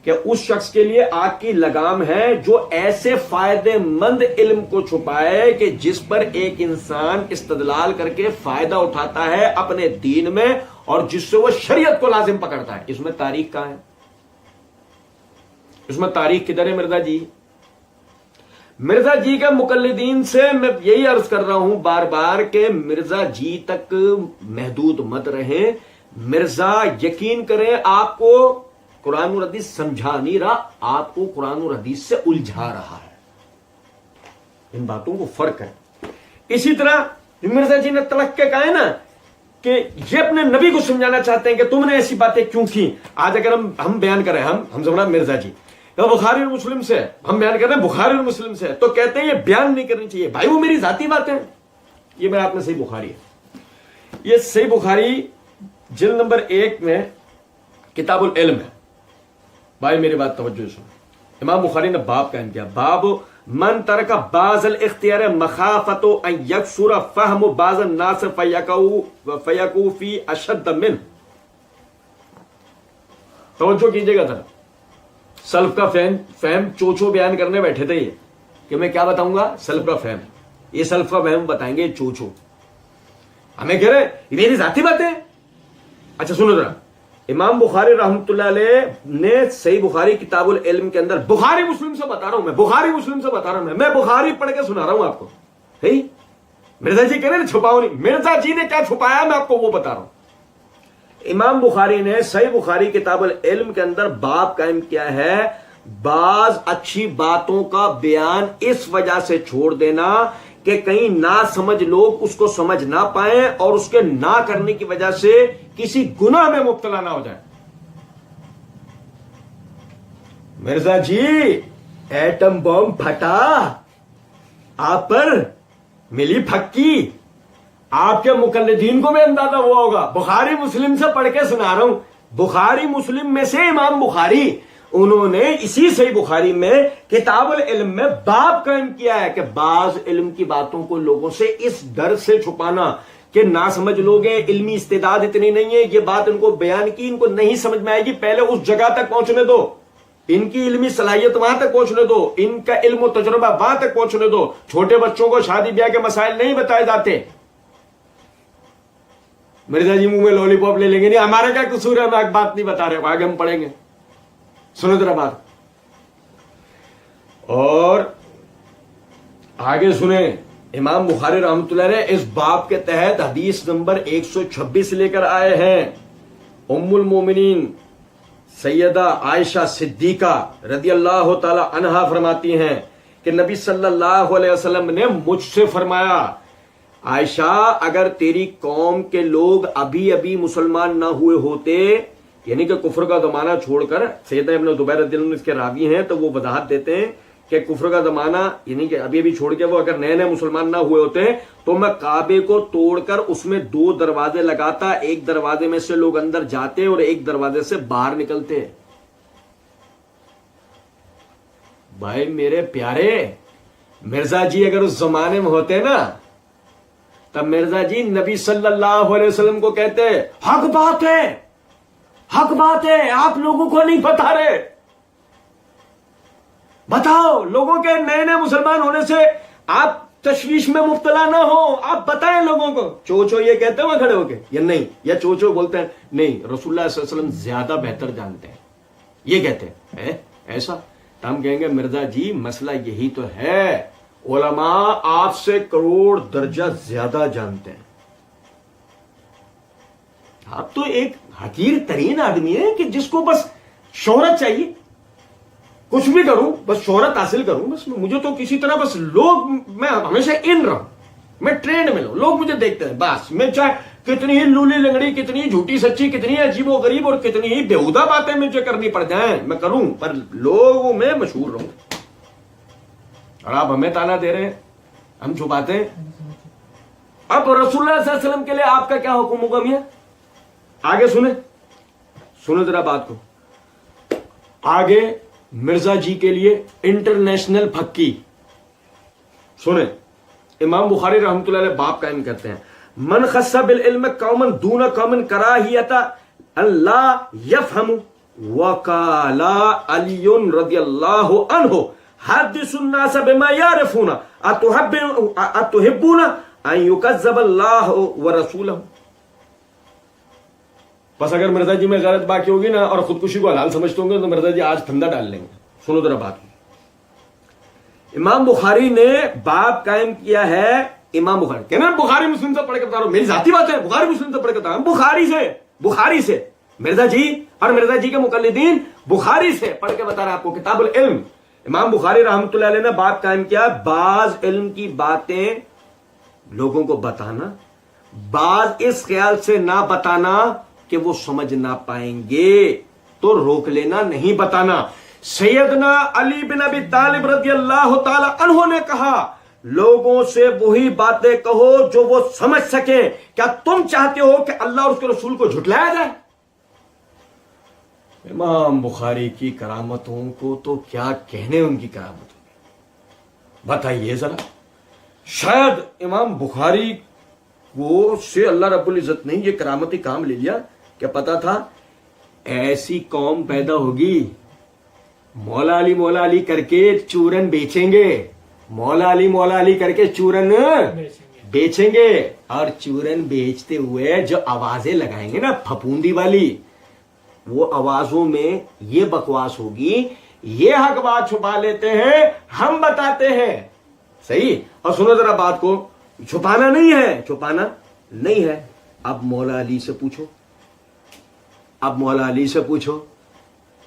کہ اس شخص کے لیے آگ کی لگام ہے جو ایسے فائدے مند علم کو چھپائے کہ جس پر ایک انسان استدلال کر کے فائدہ اٹھاتا ہے اپنے دین میں اور جس سے وہ شریعت کو لازم پکڑتا ہے. اس میں تاریخ کہاں ہے؟ اس میں تاریخ کدھر ہے مرزا جی؟ مرزا جی کے مقلدین سے میں یہی عرض کر رہا ہوں بار بار کہ مرزا جی تک محدود مت رہیں. مرزا یقین کریں آپ کو قرآن اور حدیث سمجھا نہیں رہا، آپ کو قرآن اور حدیث سے الجھا رہا ہے. ان باتوں کو فرق ہے. اسی طرح مرزا جی نے تلق کے کہا ہے نا کہ یہ اپنے نبی کو سمجھانا چاہتے ہیں کہ تم نے ایسی باتیں کیوں کی. آج اگر ہم بیان کریں ہم زمانہ مرزا جی بخاری اور مسلم سے ہم بیان کر رہے ہیں بخاری اور مسلم سے تو کہتے ہیں یہ بیان نہیں کرنی چاہیے. بھائی وہ میری ذاتی باتیں ہیں. یہ میرے ہاتھ میں صحیح بخاری ہے. یہ صحیح بخاری جلد نمبر 1 میں کتاب العلم ہے. بھائی میری بات توجہ سن. امام بخاری نے باب قائم کیا، باب من ترک بعض الاختیار مخافت ان یکثر فهم بعض الناس فیقعوا فی اشد منه. توجہ کیجیے گا ذرا. سلف کا فہم چوچو بیان کرنے بیٹھے تھے یہ کہ میں کیا بتاؤں گا؟ سلف کا فہم. یہ سلف کا فہم بتائیں گے چوچو. ہمیں کہہ رہے میری ذاتی باتیں. اچھا سنو ذرا. امام بخاری رحمۃ اللہ علیہ نے صحیح بخاری کتاب العلم کے اندر بخاری مسلم سے بتا رہا ہوں، میں بخاری مسلم سے بتا رہا ہوں، میں بخاری پڑھ کے سنا رہا ہوں آپ کو. مرزا جی کہہ رہے چھپاؤ نہیں. مرزا جی نے کیا چھپایا میں آپ کو وہ بتا رہا ہوں. امام بخاری نے صحیح بخاری کتاب العلم کے اندر باب قائم کیا ہے بعض اچھی باتوں کا بیان اس وجہ سے چھوڑ دینا کہ کہیں نہ سمجھ لوگ اس کو سمجھ نہ پائیں اور اس کے نہ کرنے کی وجہ سے کسی گناہ میں مبتلا نہ ہو جائیں. مرزا جی ایٹم بم پھٹا آپ پر ملی پھکی. آپ کے مقلدین کو بھی اندازہ ہوا ہوگا. بخاری مسلم سے پڑھ کے سنا رہا ہوں. بخاری مسلم میں سے امام بخاری انہوں نے اسی صحیح بخاری میں کتاب العلم میں باب قائم کیا ہے کہ بعض علم کی باتوں کو لوگوں سے اس ڈر سے چھپانا کہ نہ سمجھ لوگ ہیں، علمی استعداد اتنی نہیں ہے، یہ بات ان کو بیان کی، ان کو نہیں سمجھ میں آئے گی، پہلے اس جگہ تک پہنچنے دو، ان کی علمی صلاحیت وہاں تک پہنچنے دو، ان کا علم و تجربہ وہاں تک پہنچنے دو. چھوٹے بچوں کو شادی بیاہ کے مسائل نہیں بتائے جاتے. مرزا جی منہ میں لولی پاپ لے لیں گے نہیں ہمارا کیا قصور ہے، ہم ایک بات نہیں بتا رہے، آگے ہم پڑھیں گے. سنو ذرا بات اور آگے سنیں. امام بخاری رحمۃ اللہ علیہ اس باب کے تحت حدیث نمبر 126 لے کر آئے ہیں. ام المومنین سیدہ عائشہ صدیقہ رضی اللہ تعالی عنہا فرماتی ہیں کہ نبی صلی اللہ علیہ وسلم نے مجھ سے فرمایا، عائشہ اگر تیری قوم کے لوگ ابھی ابھی مسلمان نہ ہوئے ہوتے، یعنی کہ کفر کا زمانہ چھوڑ کر، سیدنا ابن زبیر رضی اللہ عنہ اس کے راوی ہیں تو وہ وضاحت دیتے ہیں کہ کفر کا زمانہ یعنی کہ ابھی ابھی چھوڑ کے وہ اگر نئے نئے مسلمان نہ ہوئے ہوتے ہیں تو میں کعبے کو توڑ کر اس میں 2 دروازے لگاتا، ایک دروازے میں سے لوگ اندر جاتے اور ایک دروازے سے باہر نکلتے۔ بھائی میرے پیارے، مرزا جی اگر اس زمانے میں ہوتے نا تب مرزا جی نبی صلی اللہ علیہ وسلم کو کہتے حق بات ہے، حق بات ہے، آپ لوگوں کو نہیں بتا رہے، بتاؤ، لوگوں کے نئے نئے مسلمان ہونے سے آپ تشویش میں مبتلا نہ ہو، آپ بتائیں لوگوں کو۔ چوچو یہ کہتے ہیں وہاں کھڑے ہو کے یا نہیں، یا چوچو بولتے ہیں نہیں، رسول اللہ صلی اللہ علیہ وسلم زیادہ بہتر جانتے ہیں، یہ کہتے ہیں ایسا، تو ہم کہیں گے مرزا جی مسئلہ یہی تو ہے، علماء آپ سے کروڑ درجہ زیادہ جانتے ہیں، آپ تو ایک حقیر ترین آدمی ہے کہ جس کو بس شہرت چاہیے، کچھ بھی کروں بس شہرت حاصل کروں، بس مجھے تو کسی طرح بس لوگ، میں ہمیشہ ان رہوں، میں ٹرینڈ میں لوں، لوگ مجھے دیکھتے ہیں، بس میں چاہے کتنی ہی لولی لنگڑی، کتنی ہی جھوٹی سچی، کتنی ہی عجیب و غریب اور کتنی ہی بےہودہ باتیں مجھے کرنی پڑ جائیں میں کروں، پر لوگوں میں مشہور رہوں۔ اور آپ ہمیں تانا دے رہے ہیں، ہم چھپاتے ہیں۔ اب رسول اللہ صلی اللہ علیہ وسلم کے لیے آپ کا کیا حکم ہوگا میاں؟ آگے سنیں ذرا بات کو، آگے مرزا جی کے لیے انٹرنیشنل پھکی سنیں۔ امام بخاری رحمۃ اللہ علیہ باب قائم کرتے ہیں، من خص بالعلم قوما دون قوم کراہیۃ اللہ یفہم، وقال علی رضی اللہ عنہ حدث الناس بما يعرفون اتحبون ان يكذب اللہ ورسولہ۔ بس اگر مرزا جی میں غلط باقی ہوگی نا اور خودکشی کو حلال سمجھتے ہوں گے تو مرزا جی آج پھندا ڈال لیں گے۔ سنو ذرا بات، امام بخاری نے باب قائم کیا ہے، امام بخاری کہنا بخاری مسلم سے پڑھ کے بتا رہا ہوں، میری ذاتی بات ہے، بخاری مسلم سے پڑھ کے بتا رہا ہوں، بخاری سے مرزا جی اور مرزا جی کے مقلدین بخاری سے پڑھ کے بتا رہا آپ کو، کتاب العلم امام بخاری رحمۃ اللہ علیہ نے باب قائم کیا، بعض علم کی باتیں لوگوں کو بتانا، بعض اس خیال سے نہ بتانا کہ وہ سمجھ نہ پائیں گے تو روک لینا، نہیں بتانا۔ سیدنا علی بن ابی طالب رضی اللہ تعالی عنہ نے کہا لوگوں سے وہی باتیں کہو جو وہ سمجھ سکیں، کیا تم چاہتے ہو کہ اللہ اور اس کے رسول کو جھٹلایا جائے؟ امام بخاری کی کرامتوں کو تو کیا کہنے ان کی کرامتوں، بتائیے ذرا۔ شاید امام بخاری کو سے اللہ رب العزت نے یہ کرامتی کام لے لیا کہ پتا تھا ایسی قوم پیدا ہوگی، مولا علی کر کے چورن بیچیں گے، مولا علی کر کے چورن بیچیں گے، اور چورن بیچتے ہوئے جو آوازیں لگائیں گے نا پھپوندی والی، وہ آوازوں میں یہ بکواس ہوگی، یہ حق بات چھپا لیتے ہیں، ہم بتاتے ہیں، صحیح۔ اور سنو ذرا بات کو، چھپانا نہیں ہے۔ اب مولا علی سے پوچھو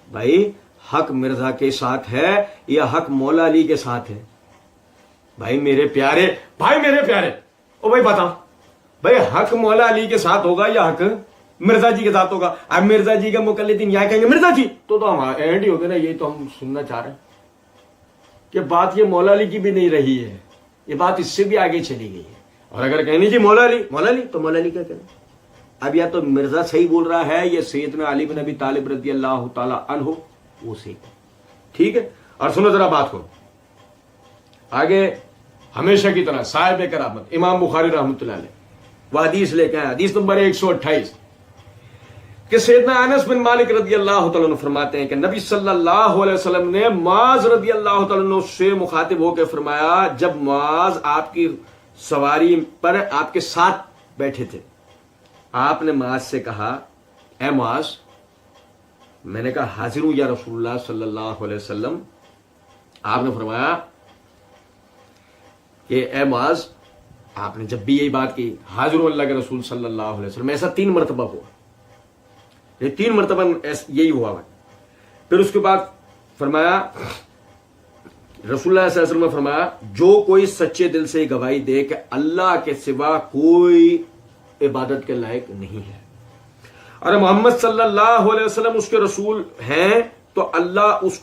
بھائی حق مرزا کے ساتھ ہے یا حق مولا علی کے ساتھ ہے؟ بھائی میرے پیارے او بھائی بتا بھائی حق مولا علی کے ساتھ ہوگا یا حق مرزا جی کے ساتھ ہوگا؟ اب مرزا جی کے مقلدین یہاں کہیں گے مرزا جی، تو ہم اینڈ ہی ہوگے نا، یہ تو ہم سننا چاہ رہے ہیں کہ بات یہ مولا علی کی بھی نہیں رہی ہے، یہ بات اس سے بھی آگے چلی گئی ہے۔ اور اگر کہیں جی مولا علی تو مولا علی کیا کریں؟ اب یا تو مرزا صحیح بول رہا ہے یا سیدنا علی بن ابی طالب رضی اللہ تعالی عنہ وہ صحیح، ٹھیک ہے۔ اور سنو ذرا بات کو آگے، ہمیشہ کی طرح صاحب کرامت امام بخاری رحمۃ اللہ علیہ وہ حدیث لے کے آئے، حدیث نمبر 128 کہ سیدنا انس بن مالک رضی اللہ تعالیٰ عنہ فرماتے ہیں کہ نبی صلی اللہ علیہ وسلم نے معاذ رضی اللہ تعالیٰ عنہ سے مخاطب ہو کے فرمایا، جب معاذ آپ کی سواری پر آپ کے ساتھ بیٹھے تھے، آپ نے معاذ سے کہا اے معاذ، میں نے کہا حاضر ہوں یا رسول اللہ صلی اللہ علیہ وسلم۔ آپ نے فرمایا کہ اے معاذ، آپ نے جب بھی یہی بات کی حاضر ہوں اللہ کے رسول صلی اللہ علیہ وسلم، ایسا 3 مرتبہ ہوا، یہ 3 مرتبہ یہی ہوا ہے۔ پھر اس کے بعد فرمایا رسول اللہ صلی اللہ علیہ وسلم نے فرمایا جو کوئی سچے دل سے گواہی دے کہ اللہ کے سوا کوئی عبادت کے لائق نہیں ہے اور محمد صلی اللہ علیہ وسلم اس کے رسول ہیں تو اللہ اس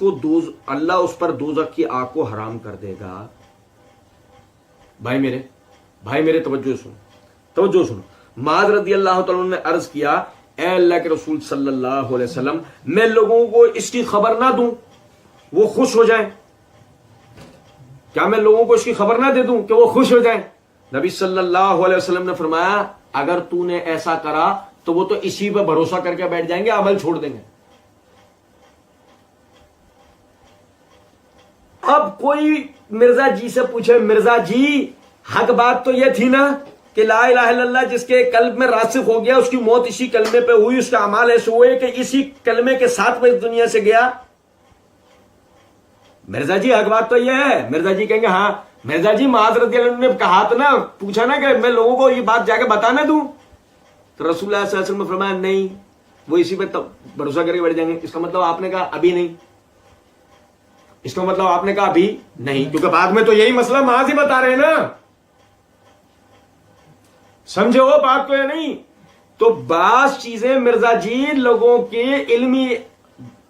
پر دوزخ کی آگ کو حرام کر دے گا. بھائی میرے توجہ سنو. معاذ رضی اللہ تعالیٰ نے عرض کیا اے اللہ کے رسول صلی اللہ علیہ وسلم میں لوگوں کو اس کی خبر نہ دوں وہ خوش ہو جائیں؟ کیا میں لوگوں کو اس کی خبر نہ دے دوں کہ وہ خوش ہو جائیں؟ نبی صلی اللہ علیہ وسلم نے فرمایا اگر تو نے ایسا کرا تو وہ تو اسی پہ بھروسہ کر کے بیٹھ جائیں گے, عمل چھوڑ دیں گے. اب کوئی مرزا جی سے پوچھے مرزا جی حق بات تو یہ تھی نا کہ لا الہ الا اللہ جس کے قلب میں راسخ ہو گیا اس کی موت اسی کلمے پہ ہوئی, اس کا اعمال ایسے ہوئے کہ اسی کلمے کے ساتھ وہ اس دنیا سے گیا. مرزا جی حق بات تو یہ ہے. مرزا جی کہیں گے ہاں. مرزا جی معاذ رضی اللہ عنہ نے کہا تو نا, پوچھا نا کہ میں لوگوں کو یہ بات جا کے بتانا دوں, تو رسول اللہ صلی اللہ علیہ وسلم نے فرمایا نہیں, وہ اسی پہ بھروسہ کر کے بیٹھ جائیں گے. اس کا مطلب آپ نے کہا ابھی نہیں, اس کا مطلب آپ نے کہا ابھی نہیں, کیونکہ بعد میں تو یہی مسئلہ معاذ ہی بتا رہے ہیں نا. سمجھے وہ بات کو یا نہیں؟ تو بعض چیزیں مرزا جی لوگوں کے علمی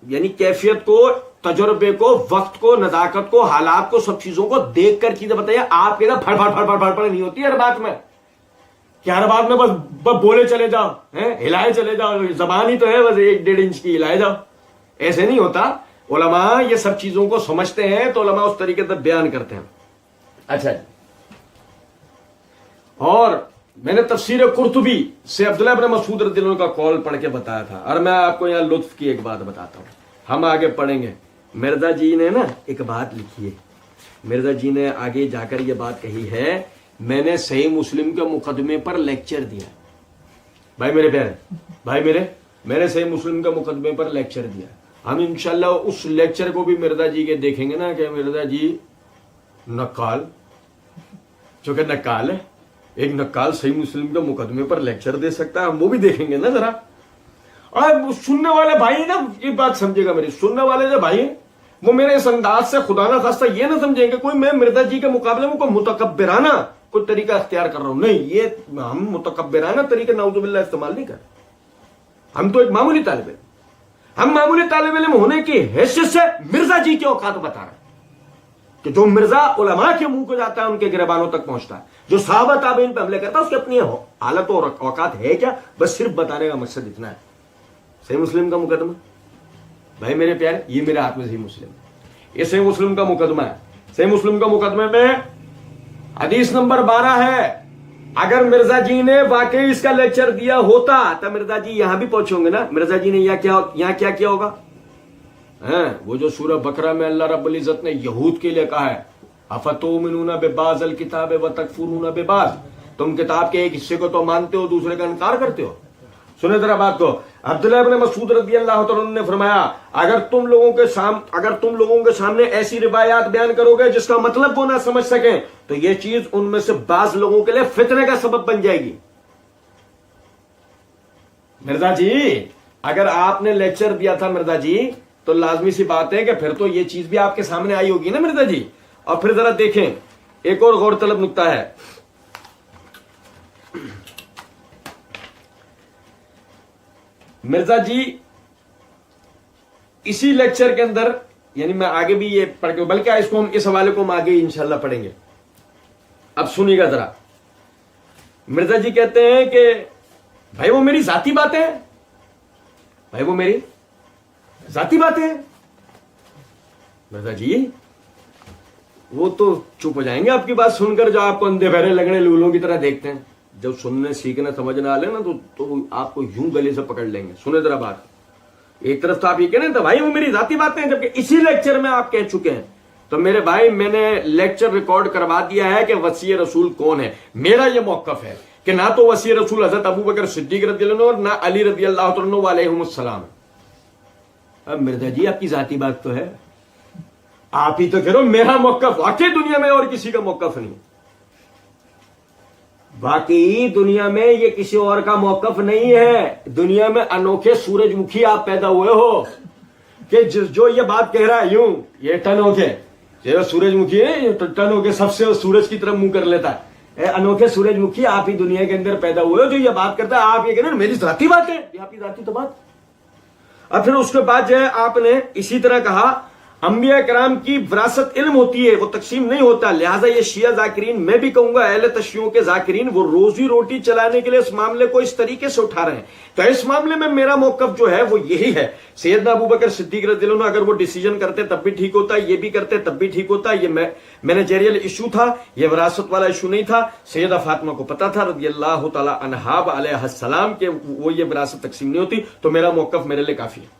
یعنی کیفیت کو, تجربے کو, وقت کو, نزاکت کو, حالات کو, سب چیزوں کو دیکھ کر چیزیں بتائیے. آپ کے نا پھڑ پھڑ نہیں ہوتی ہر بات میں کہ ہر بات میں بس بولے چلے جاؤ, ہلائے چلے جاؤ, زبان ہی تو ہے بس 1.5 انچ کی, ہلائے جاؤ. ایسے نہیں ہوتا. علماء یہ سب چیزوں کو سمجھتے ہیں تو علماء اس طریقے سے بیان کرتے ہیں. اچھا جی, اور میں نے تفسیر قرطبی سے عبداللہ ابن مسعود رضی اللہ عنہ کا قول پڑھ کے بتایا تھا, اور میں آپ کو یہاں لطف کی ایک بات بتاتا ہوں, ہم آگے پڑھیں گے. مرزا جی نے نا ایک بات لکھی ہے, مرزا جی نے آگے جا کر یہ بات کہی ہے, میں نے صحیح مسلم کے مقدمے پر لیکچر دیا. بھائی میرے پیارے, میں نے صحیح مسلم کے مقدمے پر لیکچر دیا. ہم انشاءاللہ اس لیکچر کو بھی مرزا جی کے دیکھیں گے نا کہ مرزا جی نقال, چونکہ نقال ہے, ایک نقال صحیح مسلم کے مقدمے پر لیکچر دے سکتا ہے, ہم وہ بھی دیکھیں گے نا ذرا. اور سننے والے بھائی نا یہ بات سمجھے گا, میری سننے والے جو بھائی وہ میرے اس انداز سے خدا نہ خواستہ یہ نہ سمجھیں کہ کوئی میں مرزا جی کے مقابلے میں کوئی متکبرانہ کوئی طریقہ اختیار کر رہا ہوں. نہیں, یہ ہم متکبرانہ طریقہ نعوذ باللہ استعمال نہیں کر رہے. ہم تو ایک معمولی طالب علم, ہم معمولی طالب علم ہونے کی حیثیت سے مرزا جی کے اوقات بتا رہے ہیں کہ جو مرزا علماء کے منہ کو جاتا ہے ان کے گریبانوں تک پہنچتا ہے, جو صحابہ تابعین پہ حملے کرتا ہے اس کی اپنی حالت اور اوقات ہے کیا, بس صرف بتانے کا مقصد اتنا ہے. صحیح مسلم کا مقدمہ بھائی میرے پیارے, یہ میرے ہاتھ میں صحیح مسلم, یہ صحیح مسلم کا مقدمہ ہے. صحیح مسلم کا مقدمے میں حدیث نمبر 12 ہے. اگر مرزا جی نے واقعی اس کا لیکچر دیا ہوتا تو مرزا جی یہاں بھی پہنچے ہوں گے نا. مرزا جی نے یہاں کیا کیا ہوگا؟ وہ جو سورہ بقرہ میں اللہ رب العزت نے یہود کے لیے کہا ہے افتؤمنون ببعض الکتاب وتکفرون ببعض, تم کتاب کے ایک حصے کو تو مانتے ہو دوسرے کا انکار کرتے ہو. سنیں ذرا بات کو. عبداللہ ابن مسعود رضی اللہ تعالیٰ عنہ نے فرمایا اگر تم لوگوں کے سامنے ایسی روایات بیان کرو گے جس کا مطلب وہ نہ سمجھ سکیں تو یہ چیز ان میں سے بعض لوگوں کے لیے فتنے کا سبب بن جائے گی. مرزا جی اگر آپ نے لیکچر دیا تھا مرزا جی تو لازمی سی بات ہے کہ پھر تو یہ چیز بھی آپ کے سامنے آئی ہوگی نا مرزا جی. اور پھر ذرا دیکھیں ایک اور غور طلب نکتہ ہے. مرزا جی اسی لیکچر کے اندر, یعنی میں آگے بھی یہ پڑھ کے, بلکہ اس کو ہم اس حوالے کو ہم آگے انشاءاللہ پڑھیں گے. اب سنیے گا ذرا. مرزا جی کہتے ہیں کہ بھائی وہ میری ذاتی باتیں ہیں, بھائی وہ میری ذاتی باتیں ہیں. مرزا جی وہ تو چپ ہو جائیں گے آپ کی بات سن کر, جو آپ کو اندھے بہرے لگنے لولوں کی طرح دیکھتے ہیں. جب سننے سیکھنے سمجھنے والے نا تو آپ کو یوں گلے سے پکڑ لیں گے. سنیں ذرا بات. ایک طرف تو آپ یہ کہہ رہے ہیں تو بھائی وہ میری ذاتی باتیں ہیں, جبکہ اسی لیکچر میں آپ کہہ چکے ہیں. تو میرے بھائی میں نے لیکچر ریکارڈ کروا دیا ہے کہ وصی رسول کون ہے. میرا یہ موقف ہے کہ نہ تو وصی رسول حضرت ابو بکر صدیق رضی اللہ عنہ اور نہ علی رضی اللہ تعالیٰ علیہم السلام. اب مرزا جی آپ کی ذاتی بات تو ہے, آپ ہی تو کہہ رہو میرا موقف, واقعی دنیا میں اور کسی کا موقف نہیں. باقی دنیا میں یہ کسی اور کا موقف نہیں ہے. دنیا میں انوکھے سورج مکھی آپ پیدا ہوئے ہو, کہ جو یہ بات کہہ رہا ہے یوں یہ ٹن ہو کے سورج مکھی ہے یہ ٹن ہو کے سب سے سورج کی طرف منہ کر لیتا ہے. اے انوکھے سورج مکھی آپ ہی دنیا کے اندر پیدا ہوئے ہو جو یہ بات کرتا ہے. آپ یہ کہہ رہے ہیں میری ذاتی بات ہے, یہ آپ کی ذاتی تو بات. اب پھر اس کے بعد جو ہے آپ نے اسی طرح کہا انبیاء کرام کی وراثت علم ہوتی ہے, وہ تقسیم نہیں ہوتا. لہٰذا یہ شیعہ ذاکرین, میں بھی کہوں گا اہل تشیعوں کے ذاکرین, وہ روزی روٹی چلانے کے لیے اس معاملے کو اس طریقے سے اٹھا رہے ہیں. تو اس معاملے میں میرا موقف جو ہے وہ یہی ہے. سیدنا ابوبکر صدیق رضی اللہ عنہ اگر وہ ڈیسیجن کرتے تب بھی ٹھیک ہوتا, یہ بھی کرتے تب بھی ٹھیک ہوتا. یہ مینیجریل ایشو تھا, یہ وراثت والا ایشو نہیں تھا. سیدہ فاطمہ کو پتا تھا رضی اللہ تعالی عنہا علیہ السلام کہ وہ یہ وراثت تقسیم نہیں ہوتی. تو میرا موقف میرے لیے کافی ہے.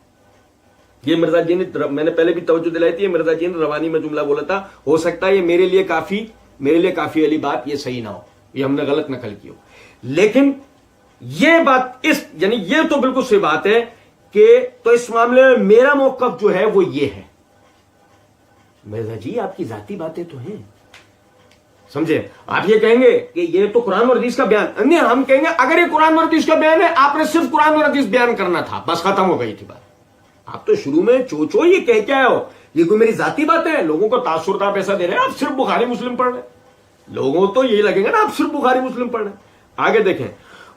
یہ مرزا جی نے, میں نے پہلے بھی توجہ دلائی تھی, مرزا جی نے روانی میں جملہ بولا تھا, ہو سکتا ہے یہ میرے لیے کافی والی بات یہ صحیح نہ ہو, یہ ہم نے غلط نقل کی ہو. لیکن یہ بات یعنی یہ تو بالکل صحیح بات ہے کہ تو اس معاملے میں میرا موقف جو ہے وہ یہ ہے. مرزا جی آپ کی ذاتی باتیں تو ہیں, سمجھے. آپ یہ کہیں گے کہ یہ تو قرآن اور حدیث کا بیان نہیں, ہم کہیں گے اگر یہ قرآن اور حدیث کا بیان ہے آپ نے صرف قرآن اور حدیث بیان کرنا تھا, بس ختم ہو گئی تھی بات. آپ تو شروع میں چوچو یہ کہہ کے آئے ہو یہ کوئی میری ذاتی بات ہے, لوگوں کو تاثر آپ ایسا دے رہے ہیں آپ صرف بخاری مسلم پڑھ رہے ہیں. لوگوں تو یہی لگے گا نا آپ صرف بخاری مسلم پڑھ رہے ہیں. آگے دیکھیں,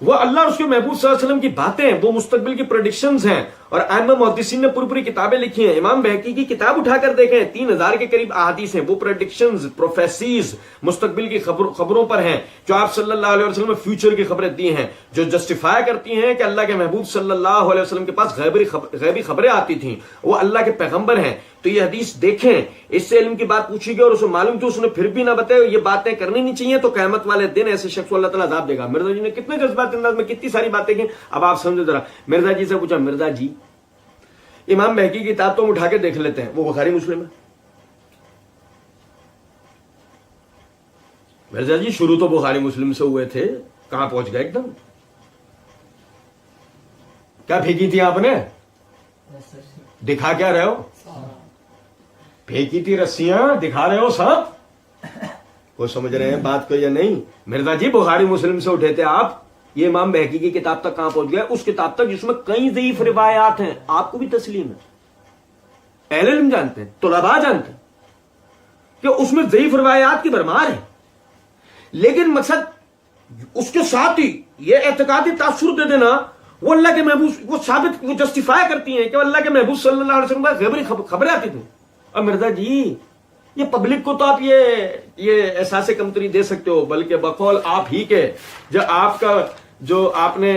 وہ اللہ اور اس کے محبوب صلی اللہ علیہ وسلم کی باتیں, وہ مستقبل کی پریڈکشنز ہیں, اور ائمہ محدثین نے پوری کتابیں لکھی ہیں. امام بہقی کی کتاب اٹھا کر دیکھیں, 3000 کے قریب احادیث ہیں. وہ پریڈکشنز, پروفیسیز مستقبل کی خبروں پر ہیں جو آپ صلی اللہ علیہ وسلم نے فیوچر کی خبریں دی ہیں, جو جسٹیفائی کرتی ہیں کہ اللہ کے محبوب صلی اللہ علیہ وسلم کے پاس غیبی خبریں آتی تھیں, وہ اللہ کے پیغمبر ہیں. تو یہ حدیث دیکھیں, اس سے علم کی بات پوچھی گئی اور اسے معلوم تھی, اس نے پھر بھی نہ بتایا یہ باتیں کرنی نہیں چاہیے, تو قیامت والے دن ایسے شخص کو اللہ تعالیٰ عذاب دے گا. مرزا جی نے کتنے جذبات انداز میں کتنی ساری باتیں کی. اب آپ سمجھے ذرا, مرزا جی سے پوچھا, مرزا جی امام بہقی کی کتاب تو ہم اٹھا کے دیکھ لیتے ہیں, وہ بخاری مسلم ہے. مرزا جی شروع تو بخاری مسلم سے ہوئے تھے, کہاں پہنچ گئے ایک دم. کیا پھینکی تھی آپ نے, دکھا کیا رہے ہو, پھینکی تھی رسیاں, دکھا رہے ہو سب. وہ سمجھ رہے ہیں بات کو یا نہیں. مرزا جی بخاری مسلم سے اٹھے تھے آپ, یہ امام بہقی کی کتاب تک کہاں پہنچ گئے, اس کتاب تک جس میں کئی ضعیف روایات ہیں. آپ کو بھی تسلیم ہے, اہل علم جانتے ہیں, طلباء جانتے ہیں کہ اس میں ضعیف روایات کی بھرمار ہے. لیکن مقصد اس کے ساتھ ہی یہ اعتقادی تاثر دے دینا, وہ اللہ کے محبوب, وہ ثابت, وہ جسٹیفائی کرتی ہیں کہ اللہ کے محبوب صلی اللہ علیہ وسلم کا غیبی خبریں آتی تھیں. اور مرزا جی یہ پبلک کو تو آپ یہ احساس کمتری دے سکتے ہو, بلکہ بقول آپ ہی کے جو آپ نے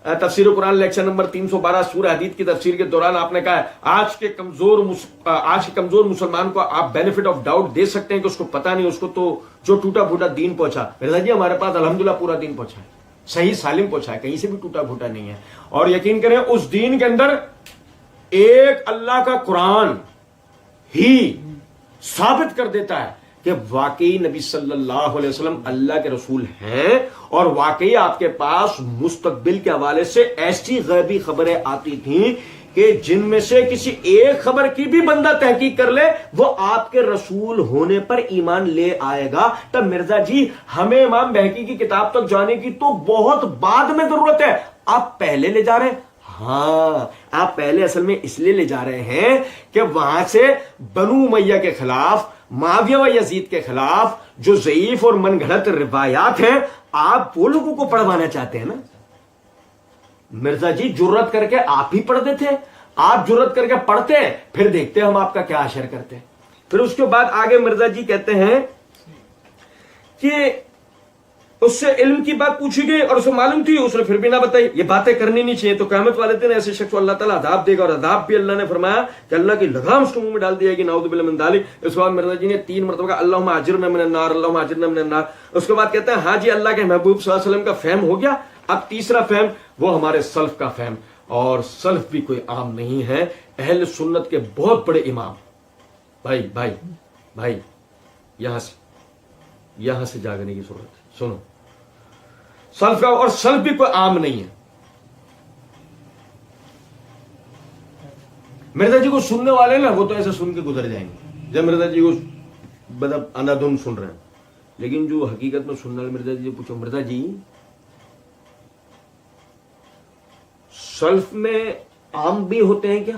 تفسیر قرآن لیکچر نمبر 312 سورہ حدید کی تفسیر کے دوران آپ نے کہا ہے آج کے کمزور مسلمان کو آپ بینیفٹ آف ڈاؤٹ دے سکتے ہیں کہ اس کو پتہ نہیں, اس کو تو جو ٹوٹا پھوٹا دین پہنچا. مرزا جی ہمارے پاس الحمدللہ پورا دین پہنچا ہے, صحیح سالم پہنچا ہے, کہیں سے بھی ٹوٹا پھوٹا نہیں ہے. اور یقین کریں اس دین کے اندر ایک اللہ کا قرآن ہی ثابت کر دیتا ہے کہ واقعی نبی صلی اللہ علیہ وسلم اللہ کے رسول ہیں, اور واقعی آپ کے پاس مستقبل کے حوالے سے ایسی غیبی خبریں آتی تھیں کہ جن میں سے کسی ایک خبر کی بھی بندہ تحقیق کر لے وہ آپ کے رسول ہونے پر ایمان لے آئے گا. تب مرزا جی ہمیں امام بہقی کی کتاب تک جانے کی تو بہت بعد میں ضرورت ہے, آپ پہلے لے جا رہے ہیں. ہاں آپ پہلے اصل میں اس لیے لے جا رہے ہیں کہ وہاں سے بنو امیہ کے خلاف, معاویہ و یزید کے خلاف جو ضعیف اور من گھڑت روایات ہیں آپ وہ لوگوں کو پڑھوانا چاہتے ہیں نا. مرزا جی جرت کر کے آپ ہی پڑھتے تھے, آپ جرت کر کے پڑھتے, پھر دیکھتے ہم آپ کا کیا اشر کرتے. پھر اس کے بعد آگے مرزا جی کہتے ہیں کہ اس سے علم کی بات پوچھی گئی اور اسے معلوم تھی, اس نے پھر بھی نہ بتائی. یہ باتیں کرنی نہیں چاہیے, تو قیامت والے دن ایسے شخص کو اللہ تعالیٰ عذاب دے گا, اور عذاب بھی اللہ نے فرمایا کہ اللہ کی لگام اس کے منہ میں ڈال دی جائے گی, نعوذ باللہ من ذالک. اس کے بعد مرزا جی نے 3 مرتبہ کہا اللہم اجرنا من النار, اللہم اجرنا من النار. اس کے بعد کہتے ہیں ہاں جی اللہ کے محبوب صلی اللہ علیہ وسلم کا فہم ہو گیا. اب تیسرا فہم وہ ہمارے سلف کا فہم, اور سلف بھی کوئی عام نہیں ہے, اہل سنت کے بہت بڑے امام. بھائی یہاں سے جاگنے کی ضرورت ہے. سنو سلف کا, اور سلف بھی کوئی عام نہیں ہے. مرزا جی کو سننے والے نا وہ تو ایسے سن کے گزر جائیں گے جب مرزا جی کو مطلب اندھادھند سن رہے ہیں, لیکن جو حقیقت میں سننے والے مرزا جی پوچھو, مرزا جی سلف میں عام بھی ہوتے ہیں کیا؟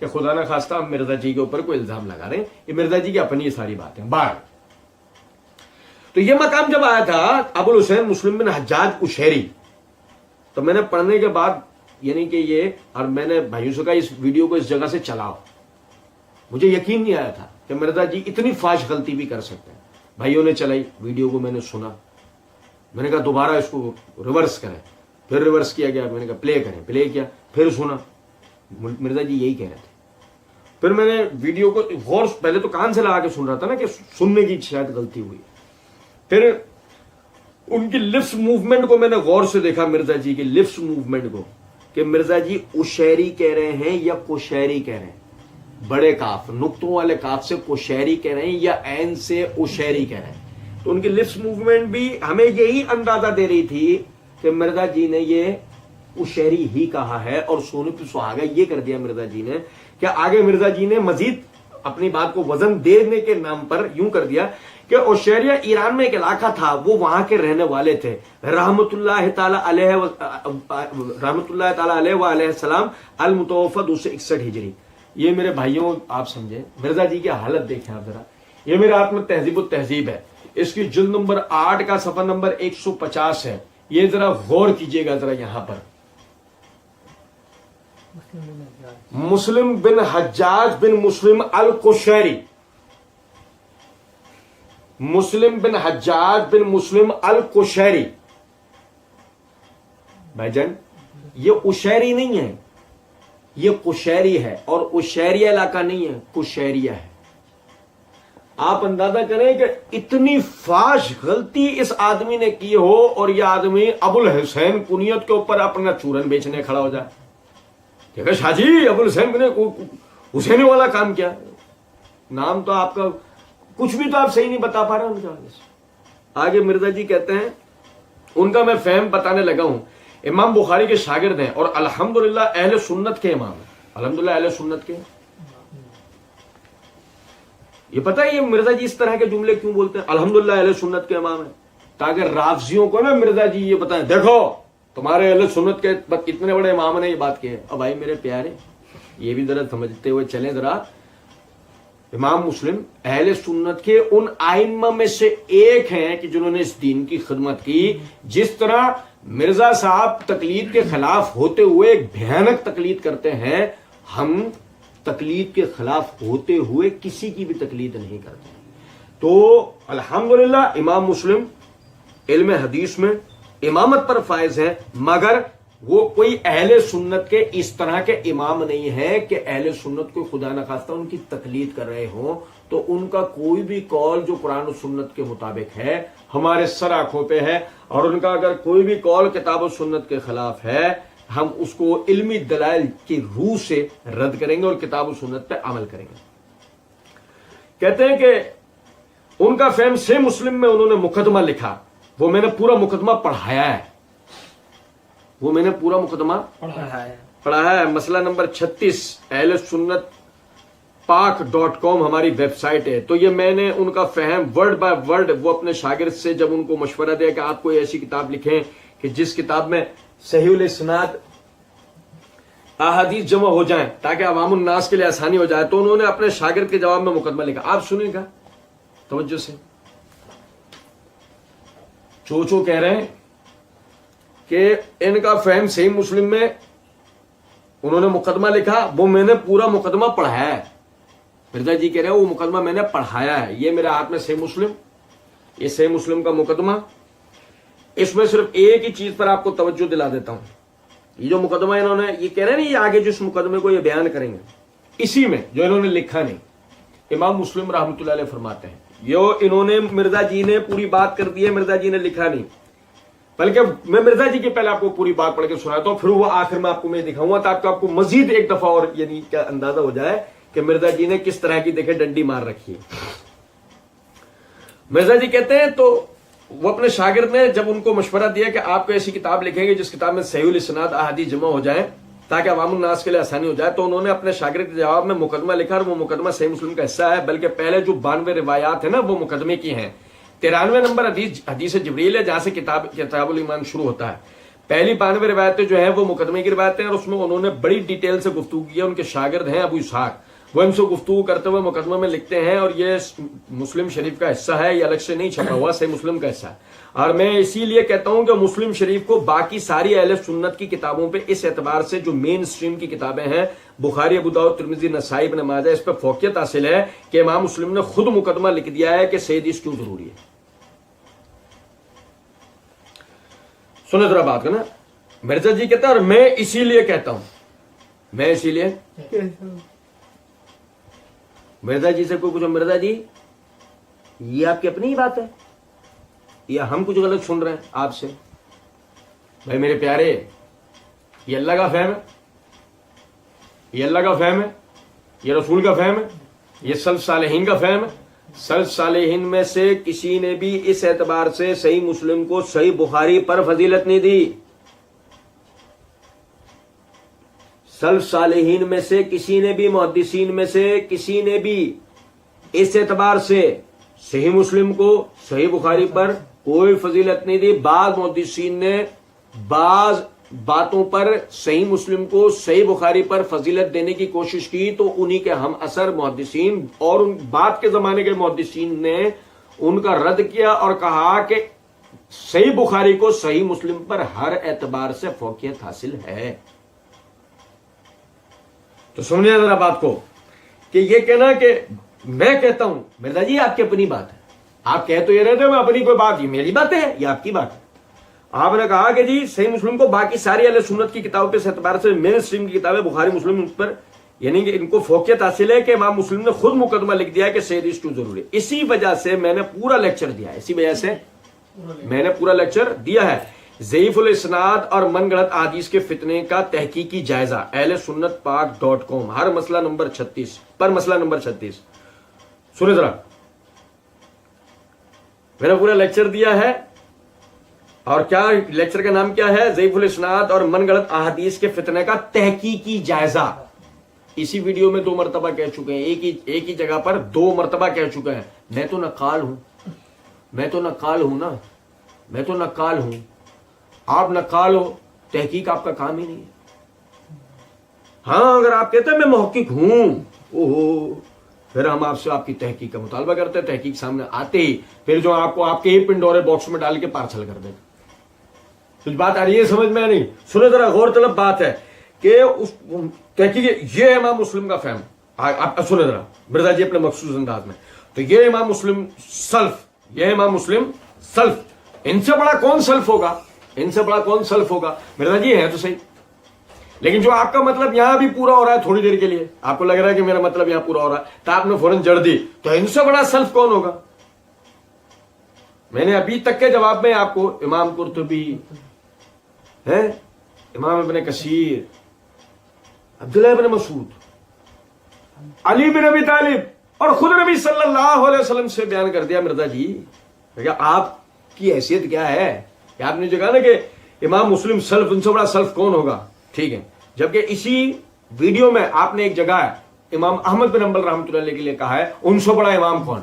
کہ خدا نہ خواستہ ہم مرزا جی کے اوپر کوئی الزام لگا رہے ہیں، یہ مرزا جی کی اپنی یہ ساری باتیں بار. تو یہ مقام جب آیا تھا ابو الحسین مسلم بن حجاج قشیری، تو میں نے پڑھنے کے بعد یعنی کہ یہ، اور میں نے بھائیوں سے کہا اس ویڈیو کو اس جگہ سے چلاؤ، مجھے یقین نہیں آیا تھا کہ مرزا جی اتنی فاش غلطی بھی کر سکتے ہیں. بھائیوں نے چلائی ویڈیو کو، میں نے سنا، میں نے کہا دوبارہ اس کو ریورس کریں، پھر ریورس کیا گیا، میں نے کہا پلے کریں، پلے کیا، پھر سنا مرزا جی یہی کہہ رہے تھے. پھر میں نے ویڈیو کو غور، پہلے تو کان سے لگا کے سن رہا تھا نا کہ سننے کی شاید غلطی ہوئی، پھر ان کی لپس موومنٹ کو میں نے غور سے دیکھا، مرزا جی کی لپس موومنٹ کو، کہ مرزا جی اشیری کہہ رہے ہیں یا کوشیری کہہ رہے ہیں. بڑے کاف، نقطوں والے کاف سے کوشیری کہہ رہے ہیں یا عین سے اشیری کہہ رہے ہیں. تو ان کی لپس موومنٹ بھی ہمیں یہی اندازہ دے رہی تھی کہ مرزا جی نے یہ اشیری ہی کہا ہے، اور سونے پہ سہاگا یہ کر دیا مرزا جی نے کہ آگے مرزا جی نے مزید اپنی بات کو وزن دینے کے نام پر یوں کر دیا کہ اوشیریا ایران میں ایک علاقہ تھا، وہ وہاں کے رہنے والے تھے، رحمت اللہ تعالی علیہ وآلہ السلام، المتوفی 261 ہجری. یہ میرے بھائیوں آپ سمجھیں مرزا جی کی حالت دیکھیں آپ ذرا. یہ میرے ہاتھ میں تہذیب التہذیب ہے، اس کی جلد نمبر 8 کا صفحہ نمبر 150 ہے. یہ ذرا غور کیجئے گا ذرا یہاں پر. مسلم بن حجاج بن مسلم القشیری، مسلم بن حجاج بن مسلم القشیری. بھائی جان یہ اشیری نہیں ہے، یہ قشیری ہے، اور اشیریہ علاقہ نہیں ہے، قشیریہ ہے. آپ اندازہ کریں کہ اتنی فاش غلطی اس آدمی نے کی ہو، اور یہ آدمی ابو الحسین کنیت کے اوپر اپنا چورن بیچنے کھڑا ہو جائے. کہ شاہ جی ابو الحسین نے حسینی والا کام کیا، نام تو آپ کا کچھ بھی تو آپ صحیح نہیں بتا پا رہے ان کا. آگے مرزا جی کہتے ہیں، ان کا میں فہم بتانے لگا ہوں. امام بخاری کے شاگرد ہیں اور الحمدللہ اہل سنت کے امام ہیں، الحمدللہ اہل سنت کے. یہ پتہ ہے یہ مرزا جی اس طرح کے جملے کیوں بولتے ہیں، الحمدللہ اہل سنت کے امام ہیں، تاکہ رافضیوں کو نا مرزا جی یہ بتائیں دیکھو تمہارے اہل سنت کے اتنے بڑے امام نے یہ بات کی ہے. اب بھائی میرے پیارے یہ بھی ذرا سمجھتے ہوئے چلیں ذرا. امام مسلم اہل سنت کے ان ائمہ میں سے ایک ہیں کہ جنہوں نے اس دین کی خدمت کی. جس طرح مرزا صاحب تقلید کے خلاف ہوتے ہوئے ایک بھیانک تقلید کرتے ہیں، ہم تقلید کے خلاف ہوتے ہوئے کسی کی بھی تقلید نہیں کرتے. تو الحمدللہ امام مسلم علم حدیث میں امامت پر فائز ہے، مگر وہ کوئی اہل سنت کے اس طرح کے امام نہیں ہے کہ اہل سنت کو خدا نخواستہ ان کی تقلید کر رہے ہوں. تو ان کا کوئی بھی قول جو قرآن و سنت کے مطابق ہے ہمارے سر آنکھوں پہ ہے، اور ان کا اگر کوئی بھی قول کتاب و سنت کے خلاف ہے ہم اس کو علمی دلائل کی روح سے رد کریں گے اور کتاب و سنت پہ عمل کریں گے. کہتے ہیں کہ ان کا فہم سے مسلم میں انہوں نے مقدمہ لکھا، وہ میں نے پورا مقدمہ پڑھایا ہے، وہ میں نے پورا مقدمہ پڑھایا ہے. مسئلہ نمبر 36 اہل سنت پاک.com ہماری ویب سائٹ ہے. تو یہ میں نے ان کا فہم ورڈ بائی ورڈ وہ اپنے شاگرد سے جب ان کو مشورہ دیا کہ آپ کوئی ایسی کتاب لکھیں کہ جس کتاب میں صحیح الاسناد احادیث جمع ہو جائیں تاکہ عوام الناس کے لیے آسانی ہو جائے، تو انہوں نے اپنے شاگرد کے جواب میں مقدمہ لکھا. آپ سنیں گا توجہ سے. چوچو کہہ رہے ہیں کہ ان کا فہم صحیح مسلم میں انہوں نے مقدمہ لکھا، وہ میں نے پورا مقدمہ پڑھایا ہے. مرزا جی کہہ رہے ہیں وہ مقدمہ میں نے پڑھایا ہے. یہ میرے ہاتھ میں صحیح مسلم، یہ صحیح مسلم کا مقدمہ. اس میں صرف ایک ہی چیز پر آپ کو توجہ دلا دیتا ہوں. یہ جو مقدمہ انہوں نے یہ کہہ رہے ہیں یہ آگے جس مقدمے کو یہ بیان کریں گے اسی میں جو انہوں نے لکھا نہیں، امام مسلم رحمۃ اللہ علیہ فرماتے ہیں یہ انہوں نے مرزا جی نے پوری بات کر دی ہے، مرزا جی نے لکھا نہیں. بلکہ میں مرزا جی کے پہلے آپ کو پوری بات پڑھ کے سناتا ہوں، پھر وہ آخر میں آپ کو میں دکھاؤں گا تاکہ آپ کو مزید ایک دفعہ اور یعنی کیا اندازہ ہو جائے کہ مرزا جی نے کس طرح کی دیکھے ڈنڈی مار رکھی ہے. مرزا جی کہتے ہیں تو وہ اپنے شاگرد نے جب ان کو مشورہ دیا کہ آپ کو ایسی کتاب لکھیں گے جس کتاب میں صحیح الاسناد احادیث جمع ہو جائیں تاکہ عوام الناس کے لیے آسانی ہو جائے، تو انہوں نے اپنے شاگرد کے جواب میں مقدمہ لکھا، اور وہ مقدمہ صحیح مسلم کا حصہ ہے. بلکہ پہلے جو 92 روایات ہیں نا وہ مقدمے کی ہیں. 93 نمبر حدیث جبریل ہے جہاں سے کتاب الایمان شروع ہوتا ہے. پہلی 92 روایتیں جو ہیں وہ مقدمے کی روایتیں ہیں، اور اس میں انہوں نے بڑی ڈیٹیل سے گفتگو کی ہے. ان کے شاگرد ہیں ابو اسحاق، وہ ان سے گفتگو کرتے ہوئے مقدمے میں لکھتے ہیں، اور یہ مسلم شریف کا حصہ ہے، یہ الگ سے نہیں چھپا ہوا، صحیح مسلم کا حصہ ہے. اور میں اسی لیے کہتا ہوں کہ مسلم شریف کو باقی ساری اہل سنت کی کتابوں پہ اس اعتبار سے جو مین سٹریم کی کتابیں ہیں، بخاری، ابو داؤد، ترمذی، نسائی، ابن ماجہ، اس پہ فوقیت حاصل ہے کہ امام مسلم نے خود مقدمہ لکھ دیا ہے کہ صحیح حدیث کیوں ضروری ہے. سنو ذرا بات کا نا. مرزا جی کہتا ہے اور میں اسی لیے کہتا ہوں، میں اسی لیے مرزا جی سے کوئی کچھ، مرزا جی یہ آپ کی اپنی ہی بات ہے یا ہم کچھ غلط سن رہے ہیں آپ سے؟ بھائی میرے پیارے، یہ اللہ کا فہم ہے، یہ اللہ کا فہم ہے، یہ رسول کا فہم ہے، یہ سلف صالحین کا فہم ہے. سلف صالحین میں سے کسی نے بھی اس اعتبار سے صحیح مسلم کو صحیح بخاری پر فضیلت نہیں دی. سلف صالحین میں سے کسی نے بھی، محدثین میں سے کسی نے بھی اس اعتبار سے صحیح مسلم کو صحیح بخاری پر کوئی فضیلت نہیں دی. بعض محدثین نے بعض باتوں پر صحیح مسلم کو صحیح بخاری پر فضیلت دینے کی کوشش کی، تو انہی کے ہم اثر محدثین اور ان بعد کے زمانے کے محدثین نے ان کا رد کیا اور کہا کہ صحیح بخاری کو صحیح مسلم پر ہر اعتبار سے فوقیت حاصل ہے. تو سمجھے ذرا بات کو کہ یہ کہنا کہ میں کہتا ہوں، مرزا جی آپ کی اپنی بات ہے، آپ کہہ تو یہ رہتے میں اپنی کوئی بات، یہ میری بات ہے یہ آپ کی بات ہے. آپ نے کہا کہ جی صحیح مسلم کو باقی ساری اہل سنت کی کتابوں پہ اعتبار سے مین اسٹریم کی کتابیں بخاری مسلم اس پر یعنی کہ ان کو فوقیت حاصل ہے کہ امام مسلم نے خود مقدمہ لکھ دیا ہے کہ صحیح حدیث کیوں ضروری ہے. اسی وجہ سے میں نے پورا لیکچر دیا ہے، اسی وجہ سے میں نے پورا لیکچر دیا ہے ضعیف الاسناد اور من گڑت احادیث کے فتنے کا تحقیقی جائزہ، اہل سنت پاک .com، ہر مسئلہ نمبر 36 پر مسئلہ نمبر 36. سنیں ذرا، میں نے پورا لیکچر دیا ہے. اور کیا لیکچر کا نام کیا ہے؟ ضعیف الاسناد اور من گڑت احادیث کے فتنے کا تحقیقی جائزہ. اسی ویڈیو میں 2 مرتبہ کہہ چکے ہیں، ایک ہی جگہ پر 2 مرتبہ کہہ چکے ہیں. میں تو نقال ہوں، میں تو نقال ہوں نا، میں تو نقال ہوں. آپ نقال ہو، تحقیق آپ کا کام ہی نہیں ہے. ہاں اگر آپ کہتے ہیں میں محقق ہوں، اوہو، پھر ہم آپ سے آپ کی تحقیق کا مطالبہ کرتے ہیں. تحقیق سامنے آتے ہی پھر جو آپ کو آپ کے ہی پنڈورے باکس میں ڈال کے پارسل کر دیتے. کچھ بات آ رہی ہے سمجھ میں؟ نہیں سنو ذرا، غور طلب بات ہے کہ اس تحقیق یہ امام مسلم کا فہم. آپ سنیں ذرا مرزا جی اپنے مخصوص انداز میں. تو یہ امام مسلم سلف، یہ امام مسلم سلف، ان سے بڑا کون سلف ہوگا؟ ان سے بڑا کون سلف ہوگا؟ مرزا جی ہے تو صحیح، لیکن جو آپ کا مطلب یہاں بھی پورا ہو رہا ہے تھوڑی دیر کے لیے، آپ کو لگ رہا ہے کہ میرا مطلب یہاں پورا ہو رہا ہے تو آپ نے فوراً جڑ دی. تو ان سے بڑا سلف کون ہوگا؟ میں نے ابھی تک کے جواب میں آپ کو امام قرطبی ہے، امام ابن کثیر، عبداللہ ابن مسعود، علی بن ابی طالب اور خود نبی صلی اللہ علیہ وسلم سے بیان کر دیا. مرزا جی آپ کی حیثیت کیا ہے کہ آپ نے جو کہا نا کہ امام مسلم سلف، ان سے بڑا سلف کون ہوگا؟ ٹھیک ہے، جبکہ اسی ویڈیو میں آپ نے ایک جگہ امام احمد بن حنبل رحمۃ اللہ علیہ کے لیے کہا ہے ان سے بڑا امام کون؟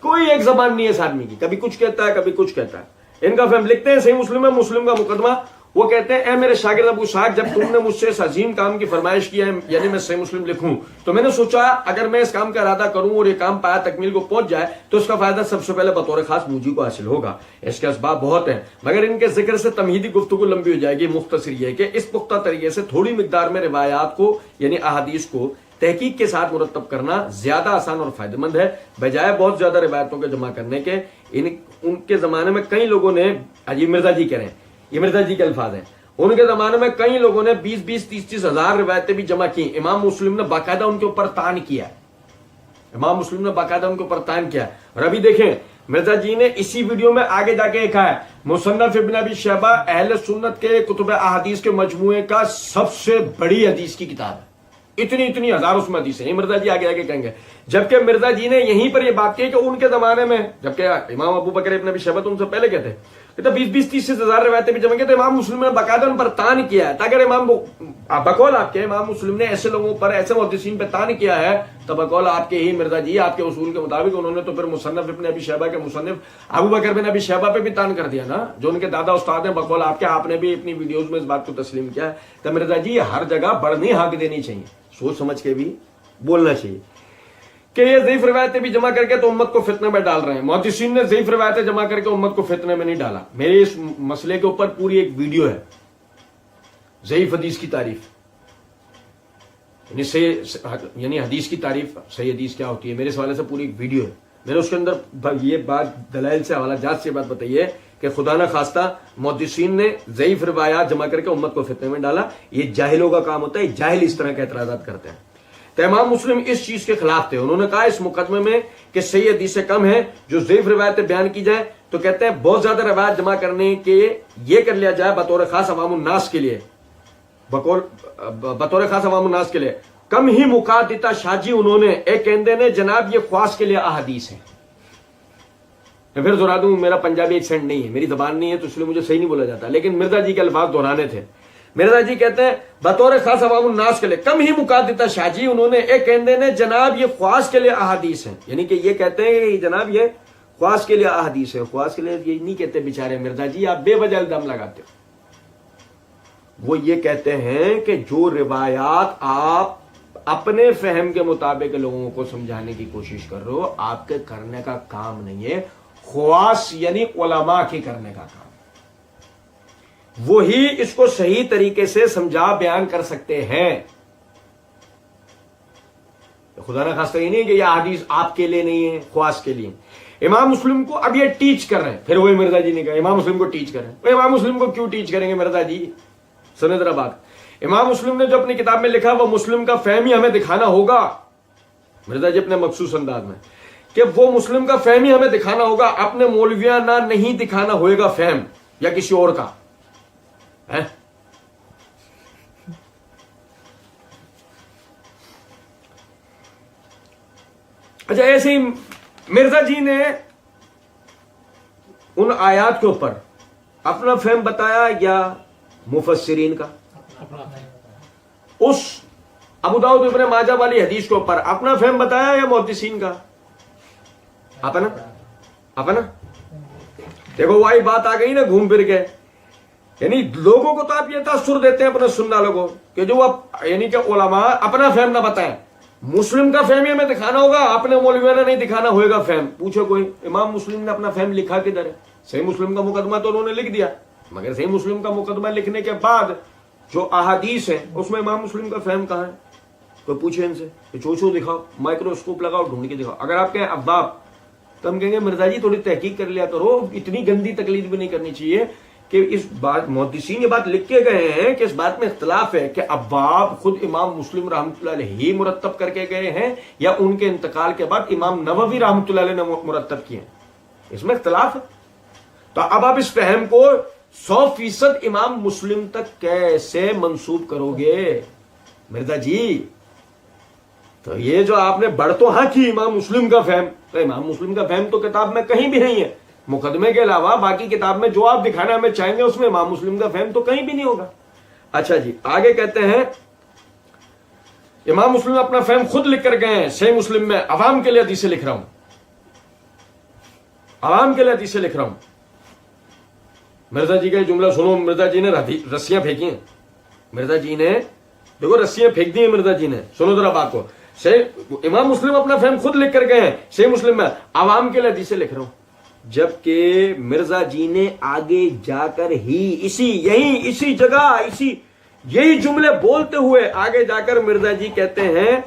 کوئی ایک زبان نہیں ہے اس آدمی کی، کبھی کچھ کہتا ہے کبھی کچھ کہتا ہے. ان کا فہم لکھتے ہیں صحیح مسلم میں مسلم کا مقدمہ. وہ کہتے ہیں اے میرے شاگرد ابو اسحاق، جب تم نے مجھ سے اس عظیم کام کی فرمائش کی ہے یعنی میں صحیح مسلم لکھوں، تو میں نے سوچا اگر میں اس کام کا ارادہ کروں اور یہ کام پایا تکمیل کو پہنچ جائے تو اس کا فائدہ سب سے پہلے بطور خاص مجھے کو حاصل ہوگا. اس کے اسباب بہت ہیں، مگر ان کے ذکر سے تمہیدی گفتگو لمبی ہو جائے گی. مختصر یہ کہ اس پختہ طریقے سے تھوڑی مقدار میں روایات کو یعنی احادیث کو تحقیق کے ساتھ مرتب کرنا زیادہ آسان اور فائدہ مند ہے بجائے بہت زیادہ روایتوں کے جمع کرنے کے. ان کے زمانے میں کئی لوگوں نے، عجیب مرزا جی کہہ رہے ہیں، یہ مرزا جی کے الفاظ ہیں، ان کے زمانے میں کئی لوگوں نے 20-20 30-30 ہزار روایتیں بھی جمع کی. امام مسلم نے باقاعدہ ان کے اوپر تان کیا، امام مسلم نے باقاعدہ ان کے اوپر تان کیا. اور ابھی دیکھیں مرزا جی نے اسی ویڈیو میں آگے جا کے کہا ہے مصنف ابن ابی شیبہ اہل سنت کے کتب احادیث کے مجموعے کا سب سے بڑی حدیث کی کتاب ہے، اتنی ہزار اس میں حدیث ہیں. مرزا جی آگے کہیں گے جبکہ مرزا جی نے یہیں پر یہ بات کی کہ ان کے زمانے میں، جبکہ امام ابو بکر ابن ابی شیبہ ان سے پہلے کہتے ہیں کہ 20-30 ہزار روایتیں بھی جمع کی، تو امام مسلم نے باقاعدہ ان پر تان کیا ہے، تاکہ امام بقول آپ کے امام مسلم نے ایسے لوگوں پر، ایسے محدثین پہ تان کیا ہے، تو بقول آپ کے ہی مرزا جی آپ کے اصول کے مطابق انہوں نے تو پھر مصنف ابن ابی شیبہ کے مصنف ابو بکر بن ابی شیبہ پہ بھی تان کر دیا نا، جو ان کے دادا استاد ہیں بقول آپ کے، آپ نے بھی اپنی ویڈیوز میں اس بات کو تسلیم کیا ہے۔ تو مرزا جی ہر جگہ بڑھنی حق دینی چاہیے، سوچ سمجھ کے بھی بولنا چاہیے کہ یہ ضعیف روایتیں بھی جمع کر کے تو امت کو فتنے میں ڈال رہے ہیں۔ محدثین نے ضعیف روایتیں جمع کر کے امت کو فتنے میں نہیں ڈالا۔ میرے اس مسئلے کے اوپر پوری ایک ویڈیو ہے، ضعیف حدیث کی تعریف، یعنی حدیث کی تعریف، صحیح حدیث کیا ہوتی ہے، میرے حوالے سے پوری ایک ویڈیو ہے۔ میں نے اس کے اندر یہ بات دلائل سے حوالہ جات سے بات بتائی ہے کہ خدا نہ خواستہ محدثین نے ضعیف روایات جمع کر کے امت کو فتنے میں ڈالا۔ یہ جاہلوں کا کام ہوتا ہے، جاہل اس طرح کے اعتراضات کرتے ہیں۔ تو امام مسلم اس چیز کے خلاف تھے، انہوں نے کہا اس مقدمے میں کہ صحیح حدیثیں کم ہیں، جو ضعیف روایتیں بیان کی جائیں، تو کہتے ہیں بہت زیادہ روایت جمع کرنے کے یہ کر لیا جائے بطور خاص عوام الناس کے لیے، بطور خاص عوام الناس کے لیے کم ہی مقادتا شاہ جی انہوں نے ایک کہندے نے جناب یہ خواص کے لیے احادیث ہیں۔ میں پھر دہرا دوں، میرا پنجابی ایکسینٹ نہیں ہے، میری زبان نہیں ہے، تو اس لیے مجھے صحیح نہیں بولا جاتا، لیکن مرزا جی کے الفاظ دہرانے تھے۔ مرزا جی کہتے ہیں بطور خاص عوام الناس کے لیے کم ہی مقادتا شاہ جی انہوں نے ایک کہندے نے جناب یہ خواص کے لیے احادیث ہیں، یعنی کہ یہ کہتے ہیں کہ جناب یہ خواص کے لیے احادیث ہے۔ خواص کے لیے یہ نہیں کہتے بیچارے مرزا جی، آپ بے وجہ الزام لگاتے ہو۔ وہ یہ کہتے ہیں کہ جو روایات آپ اپنے فہم کے مطابق لوگوں کو سمجھانے کی کوشش کر رہے ہو، آپ کے کرنے کا کام نہیں ہے، خواص یعنی علماء کے کرنے کا کام، وہی اس کو صحیح طریقے سے سمجھا بیان کر سکتے ہیں۔ خدا نہ خواستہ یہ نہیں کہ یہ حدیث آپ کے لیے نہیں ہے، خواص کے لیے۔ امام مسلم کو اب یہ ٹیچ کر رہے ہیں، پھر وہی مرزا جی نے کہا امام مسلم کو ٹیچ کر رہے ہیں۔ امام مسلم کو کیوں ٹیچ کریں گے مرزا جی؟ سنیں ذرا بات۔ امام مسلم نے جو اپنی کتاب میں لکھا وہ مسلم کا فہمی ہمیں دکھانا ہوگا، مرزا جی اپنے مخصوص انداز میں، کہ وہ مسلم کا فہمی ہمیں دکھانا ہوگا، اپنے مولویانہ نہیں دکھانا ہوئے گا فہم یا کسی اور کا ہے۔ اچھا، ایسے ہی مرزا جی نے ان آیات کے اوپر اپنا فہم بتایا یا مفسرین کا؟ اس ابو داؤد ابن ماجہ والی حدیث کے اوپر اپنا فہم بتایا یا محدثین کا؟ اپنا دیکھو وہی بات آ گئی نا گھوم پھر کے، یعنی لوگوں کو تو آپ یہ تاثر دیتے ہیں اپنے سننا لوگوں کہ جو آپ یعنی کہ علماء اپنا فہم نہ بتائیں، مسلم کا فہم ہمیں دکھانا ہوگا، اپنے مولویانہ نہیں دکھانا ہوئے گا فہم۔ پوچھو کوئی امام مسلم نے اپنا فہم لکھا کدھر ہے؟ صحیح مسلم کا مقدمہ تو انہوں نے لکھ دیا، مگر صحیح مسلم کا مقدمہ لکھنے کے بعد جو احادیث ہیں اس میں امام مسلم کا فہم کہاں ہے؟ کوئی پوچھے ان سے کہ چوچو دکھاؤ، مائکروسکوپ لگاؤ، ڈھونڈ کے دکھاؤ۔ اگر آپ کہیں ابواب تو ہم کہیں گے مرزا جی تھوڑی تحقیق کر لیا کرو، اتنی گندی تقلید بھی نہیں کرنی چاہیے کہ اس بات محدثین یہ بات لکھ کے گئے ہیں کہ اس بات میں اختلاف ہے کہ ابواب خود امام مسلم رحمۃ اللہ علیہ ہی مرتب کر کے گئے ہیں یا ان کے انتقال کے بعد امام نووی رحمۃ اللہ علیہ نے مرتب کیے ہیں، اس میں اختلاف ہے۔ تو اب آپ اس فہم کو 100% امام مسلم تک کیسے منسوب کرو گے مرزا جی؟ تو یہ جو آپ نے بڑھ تو ہاں کی امام مسلم کا فہم، تو امام مسلم کا فہم تو کتاب میں کہیں بھی نہیں ہے، مقدمے کے علاوہ باقی کتاب میں جو آپ دکھانا ہمیں چاہیں گے اس میں امام مسلم کا فہم تو کہیں بھی نہیں ہوگا۔ اچھا جی، آگے کہتے ہیں امام مسلم اپنا فہم خود لکھ کر گئے ہیں، صحیح مسلم میں عوام کے لیے حدیثیں لکھ رہا ہوں، عوام کے لیے حدیثیں لکھ رہا ہوں۔ مرزا جی کا جملہ سنو، مرزا جی نے رسیاں پھینکی ہیں، مرزا جی نے دیکھو رسیاں پھینک دی ہیں مرزا جی نے، سنو ذرا بات کو۔ امام مسلم اپنا فہم خود لکھ کر گئے ہیں، صحیح مسلم میں عوام کے لیے حدیثیں لکھ رہا ہوں، جبکہ مرزا جی نے آگے جا کر ہی اسی جگہ یہی جملے بولتے ہوئے آگے جا کر مرزا جی کہتے ہیں،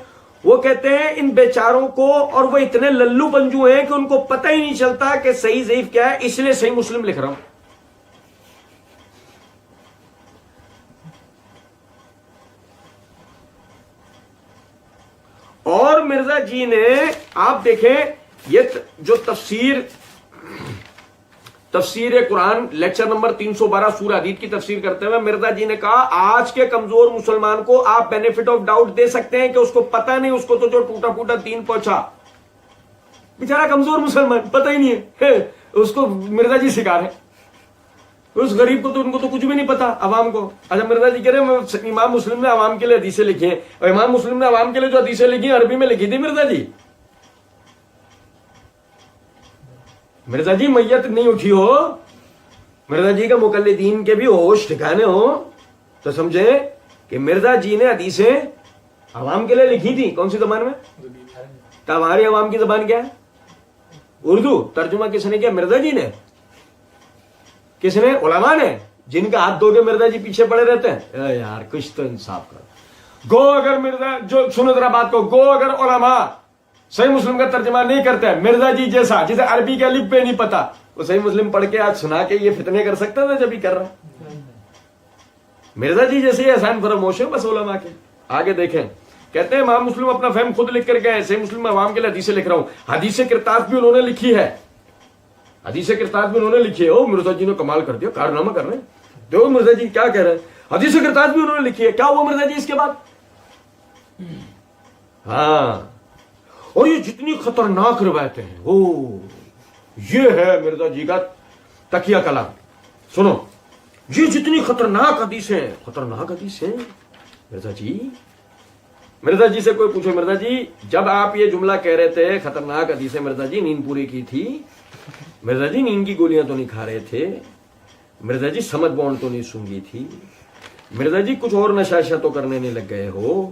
وہ کہتے ہیں ان بیچاروں کو، اور وہ اتنے للو پنجو ہیں کہ ان کو پتہ ہی نہیں چلتا کہ صحیح ضعیف کیا ہے، اس لیے صحیح مسلم لکھ رہا ہوں۔ اور مرزا جی نے آپ دیکھیں یہ جو تفسیر تفسیر قرآن لیکچر نمبر 312 سورہ حدید کی تفسیر کرتے ہوئے مرزا جی نے کہا آج کے کمزور مسلمان کو آپ بینیفٹ آف ڈاؤٹ دے سکتے ہیں کہ اس کو پتہ نہیں، اس کو تو جو ٹوٹا پھوٹا دین پہنچا، بیچارہ کمزور مسلمان پتہ ہی نہیں ہے، اس کو مرزا جی سکھا رہے ہیں، اس غریب کو تو ان کو تو کچھ بھی نہیں پتا عوام کو۔ اچھا مرزا جی کہہ رہے ہیں امام مسلم نے عوام کے لیے حدیثیں لکھی ہیں، اور امام مسلم نے عوام کے لیے جو حدیثیں لکھی ہیں عربی میں لکھی تھی مرزا جی۔ مرزا جی میت نہیں اٹھی ہو، مرزا جی کا مقلدین کے بھی ہوش ٹھکانے ہو تو سمجھیں کہ مرزا جی نے حدیثیں عوام کے لیے لکھی تھی۔ کون سی زبان میں؟ تو ہماری عوام کی زبان کیا ہے؟ اردو۔ ترجمہ کس نے کیا؟ مرزا جی نے۔ کس نے؟ علماء نے، جن کا ہاتھ دھو کے مرزا جی پیچھے پڑے رہتے ہیں۔ اے یار کچھ تو انصاف کرو۔ گو اگر مرزا جو سنو ذرا بات کو، گو اگر علماء صحیح مسلم کا ترجمہ نہیں کرتے ہیں، مرزا جی جیسا جسے عربی کا الف بے نہیں پتا، وہ صحیح مسلم پڑھ کے آج سنا کے یہ فتنے کر سکتا تھا جب ہی کر رہا۔ مرزا جی جیسے ہی احسان فراموش ہے بس علماء کے۔ آگے دیکھیں، کہتے ہیں امام مسلم اپنا فہم خود لکھ کر گئے، صحیح مسلم میں عوام کے لیے حدیثیں لکھ رہا ہوں۔ حدیث کرتاس بھی انہوں نے لکھی ہے، حدیث کرتاس بھی انہوں نے لکھی ہے۔ او مرزا جی نے کمال کر دیا، کارنامہ کر رہے ہیں، دیکھو مرزا جی کیا کہہ رہے ہیں، حدیث کرتاس بھی انہوں نے لکھی ہے۔ کیا ہوا مرزا جی اس کے بعد؟ ہاں، اور یہ جتنی خطرناک روایتیں ہیں، او یہ ہے مرزا جی کا تکیہ کلام۔ سنو، یہ جتنی خطرناک حدیثیں، خطرناک حدیثیں مرزا جی، مرزا جی سے کوئی پوچھو مرزا جی جب آپ یہ جملہ کہہ رہے تھے خطرناک حدیثیں، مرزا جی نیند پوری کی تھی؟ مرزا جی نیند کی گولیاں تو نہیں کھا رہے تھے؟ مرزا جی سمجھ بونڈ تو نہیں سونگی تھی؟ مرزا جی کچھ اور نشہ تو کرنے نہیں لگ گئے ہو؟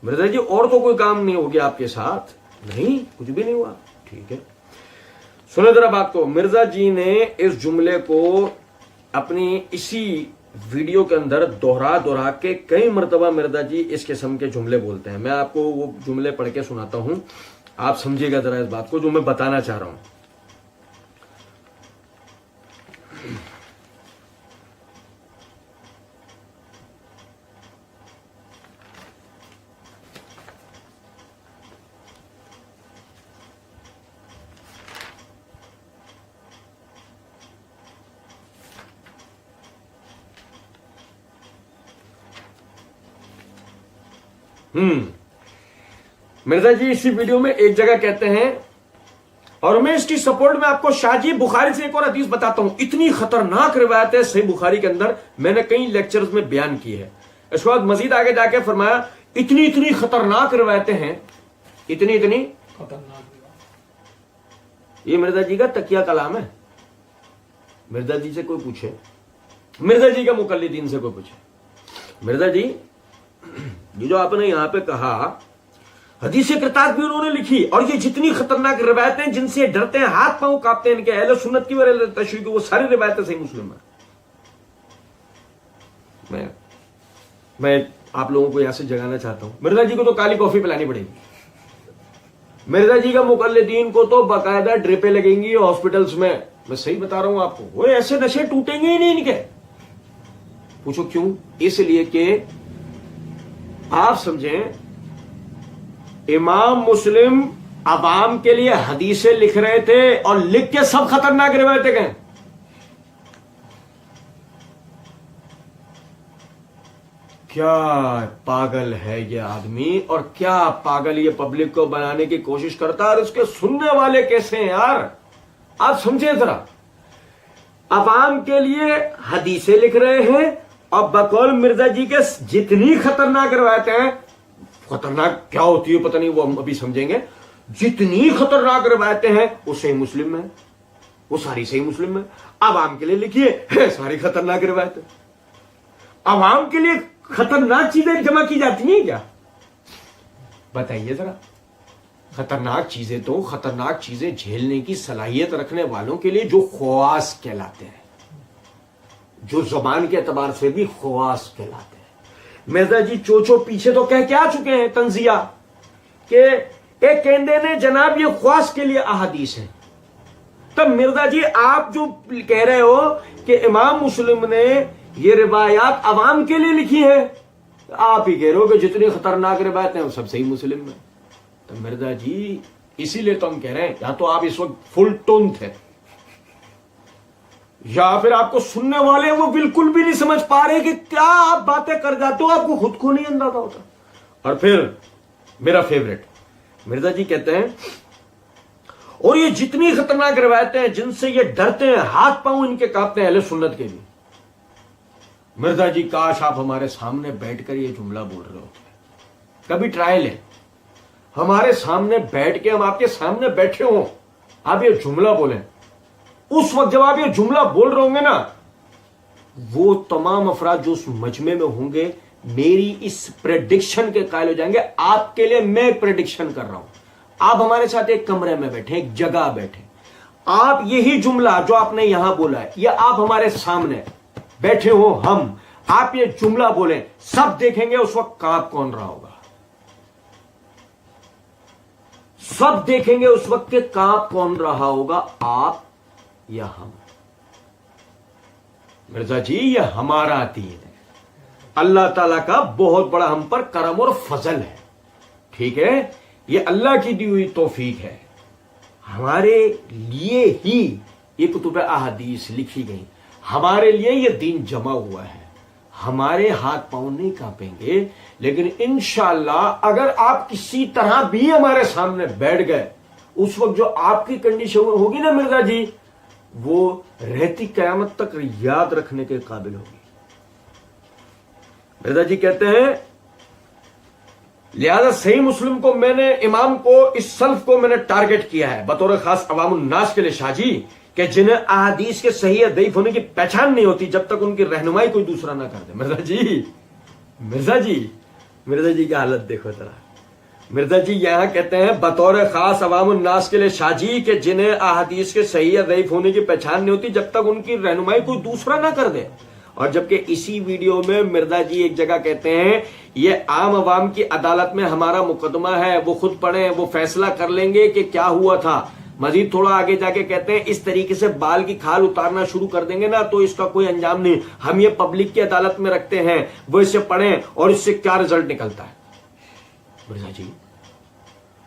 مرزا جی اور تو کوئی کام نہیں ہو گیا آپ کے ساتھ؟ نہیں، کچھ بھی نہیں ہوا۔ ٹھیک ہے، سنیں ذرا بات کو۔ مرزا جی نے اس جملے کو اپنی اسی ویڈیو کے اندر دوہرا کے کئی مرتبہ مرزا جی اس قسم کے جملے بولتے ہیں۔ میں آپ کو وہ جملے پڑھ کے سناتا ہوں، آپ سمجھیے گا ذرا اس بات کو جو میں بتانا چاہ رہا ہوں۔ مرزا جی اسی ویڈیو میں ایک جگہ کہتے ہیں، اور میں اس کی سپورٹ میں آپ کو شاہ جی بخاری سے ایک اور حدیث بتاتا ہوں، اتنی خطرناک روایت ہے صحیح بخاری کے اندر، میں نے کئی لیکچرز میں بیان کی ہے۔ اس کے بعد مزید آگے جا کے فرمایا اتنی خطرناک روایتیں ہیں، اتنی خطرناک۔ یہ مرزا جی کا تکیہ کلام ہے۔ مرزا جی سے کوئی پوچھے، مرزا جی کا مقلدین سے کوئی پوچھے، مرزا جی یہ جو آپ نے یہاں پہ کہا حدیث کرتاس بھی انہوں نے لکھی، اور یہ جتنی خطرناک روایتیں جن سے ڈرتے ہیں، ہاتھ پاؤں کانپتے ہیں ان کے، اہل سنت کی اور تشیع کی، وہ ساری روایتیں صحیح مسلم ہیں۔ میں آپ لوگوں کو یہاں سے جگانا چاہتا ہوں، مرزا جی کو تو کالی کافی پلانی پڑے گی، مرزا جی کا مقلدین کو تو باقاعدہ ڈرپیں لگیں گی ہاسپٹلس میں۔ میں صحیح بتا رہا ہوں آپ کو، وہ ایسے نشے ٹوٹیں گے ہی نہیں ان کے۔ پوچھو کیوں؟ اس لیے کہ آپ سمجھیں امام مسلم عوام کے لیے حدیثیں لکھ رہے تھے، اور لکھ کے سب خطرناک روایتیں گئے۔ کیا پاگل ہے یہ آدمی، اور کیا پاگل یہ پبلک کو بنانے کی کوشش کرتا ہے، اور اس کے سننے والے کیسے ہیں یار؟ آپ سمجھیں ذرا، عوام کے لیے حدیثیں لکھ رہے ہیں، اور بقول مرزا جی کے جتنی خطرناک روایتیں ہیں، خطرناک کیا ہوتی ہے پتہ نہیں، وہ ہم ابھی سمجھیں گے، جتنی خطرناک روایتیں ہیں وہ صحیح مسلم میں، وہ ساری صحیح مسلم میں، عوام کے لیے لکھیے ساری خطرناک روایتیں۔ عوام کے لیے خطرناک چیزیں جمع کی جاتی ہیں کیا؟ بتائیے ذرا۔ خطرناک چیزیں تو خطرناک چیزیں جھیلنے کی صلاحیت رکھنے والوں کے لیے جو خواص کہلاتے ہیں، جو زبان کے اعتبار سے بھی خواص کہلاتے ہیں۔ مرزا جی چوچو پیچھے تو کہہ کے آ چکے ہیں تنزیہ کہ ایک کہندے نے جناب یہ خواص کے لیے احادیث ہیں۔ تب مرزا جی آپ جو کہہ رہے ہو کہ امام مسلم نے یہ روایات عوام کے لیے لکھی ہیں، آپ ہی کہہ رہے ہو کہ جتنی خطرناک روایتیں ہیں وہ سب صحیح مسلم میں۔ تو مرزا جی اسی لیے تو ہم کہہ رہے ہیں، یا تو آپ اس وقت فل ٹون تھے، یا پھر آپ کو سننے والے وہ بالکل بھی نہیں سمجھ پا رہے کہ کیا آپ باتیں کر جاتے ہو، آپ کو خود کو نہیں اندازہ ہوتا. اور پھر میرا فیوریٹ مرزا جی کہتے ہیں، اور یہ جتنی خطرناک روایتیں ہیں جن سے یہ ڈرتے ہیں، ہاتھ پاؤں ان کے کانپتے ہیں اہل سنت کے بھی. مرزا جی کاش آپ ہمارے سامنے بیٹھ کر یہ جملہ بول رہے ہوتے. کبھی ٹرائی لیں، ہمارے سامنے بیٹھ کے، ہم آپ کے سامنے بیٹھے ہوں، آپ یہ جملہ بولیں. اس وقت جب آپ یہ جملہ بول رہے ہوں گے نا، وہ تمام افراد جو اس مجمع میں ہوں گے میری اس پریڈکشن کے قائل ہو جائیں گے. آپ کے لیے میں ایک پریڈکشن کر رہا ہوں. آپ ہمارے ساتھ ایک کمرے میں بیٹھے، ایک جگہ بیٹھے، آپ یہی جملہ جو آپ نے یہاں بولا ہے، یہ آپ ہمارے سامنے بیٹھے ہو، ہم آپ یہ جملہ بولیں، سب دیکھیں گے اس وقت کانپ کون رہا ہوگا. سب دیکھیں گے اس وقت کہ کانپ کون رہا ہوگا، آپ یا ہم. مرزا جی یہ ہمارا دین ہے، اللہ تعالیٰ کا بہت بڑا ہم پر کرم اور فضل ہے. ٹھیک ہے، یہ اللہ کی دی ہوئی توفیق ہے. ہمارے لیے ہی یہ کتب احادیث لکھی گئی، ہمارے لیے یہ دین جمع ہوا ہے. ہمارے ہاتھ پاؤں نہیں کانپیں گے، لیکن انشاءاللہ اگر آپ کسی طرح بھی ہمارے سامنے بیٹھ گئے، اس وقت جو آپ کی کنڈیشن ہوگی نا مرزا جی، وہ رہتی قیامت تک یاد رکھنے کے قابل ہوگی. مرزا جی کہتے ہیں لہذا صحیح مسلم کو میں نے، امام کو، اس سلف کو میں نے ٹارگٹ کیا ہے بطور خاص عوام الناس کے لیے شاہ جی، کہ جنہیں احادیث کے صحیح یا ضعیف ہونے کی پہچان نہیں ہوتی جب تک ان کی رہنمائی کوئی دوسرا نہ کر دے. مرزا جی کی حالت دیکھو ذرا. مرزا جی یہاں کہتے ہیں بطور خاص عوام الناس کے لیے شاہ جی، کہ جنہیں احادیث کے صحیح یا ضعیف ہونے کی پہچان نہیں ہوتی جب تک ان کی رہنمائی کوئی دوسرا نہ کر دے. اور جبکہ اسی ویڈیو میں مرزا جی ایک جگہ کہتے ہیں یہ عام عوام کی عدالت میں ہمارا مقدمہ ہے، وہ خود پڑھیں، وہ فیصلہ کر لیں گے کہ کیا ہوا تھا. مزید تھوڑا آگے جا کے کہتے ہیں اس طریقے سے بال کی کھال اتارنا شروع کر دیں گے نا تو اس کا کوئی انجام نہیں. ہم یہ پبلک کی عدالت میں رکھتے ہیں، وہ اسے پڑھیں اور اس سے کیا رزلٹ نکلتا ہے.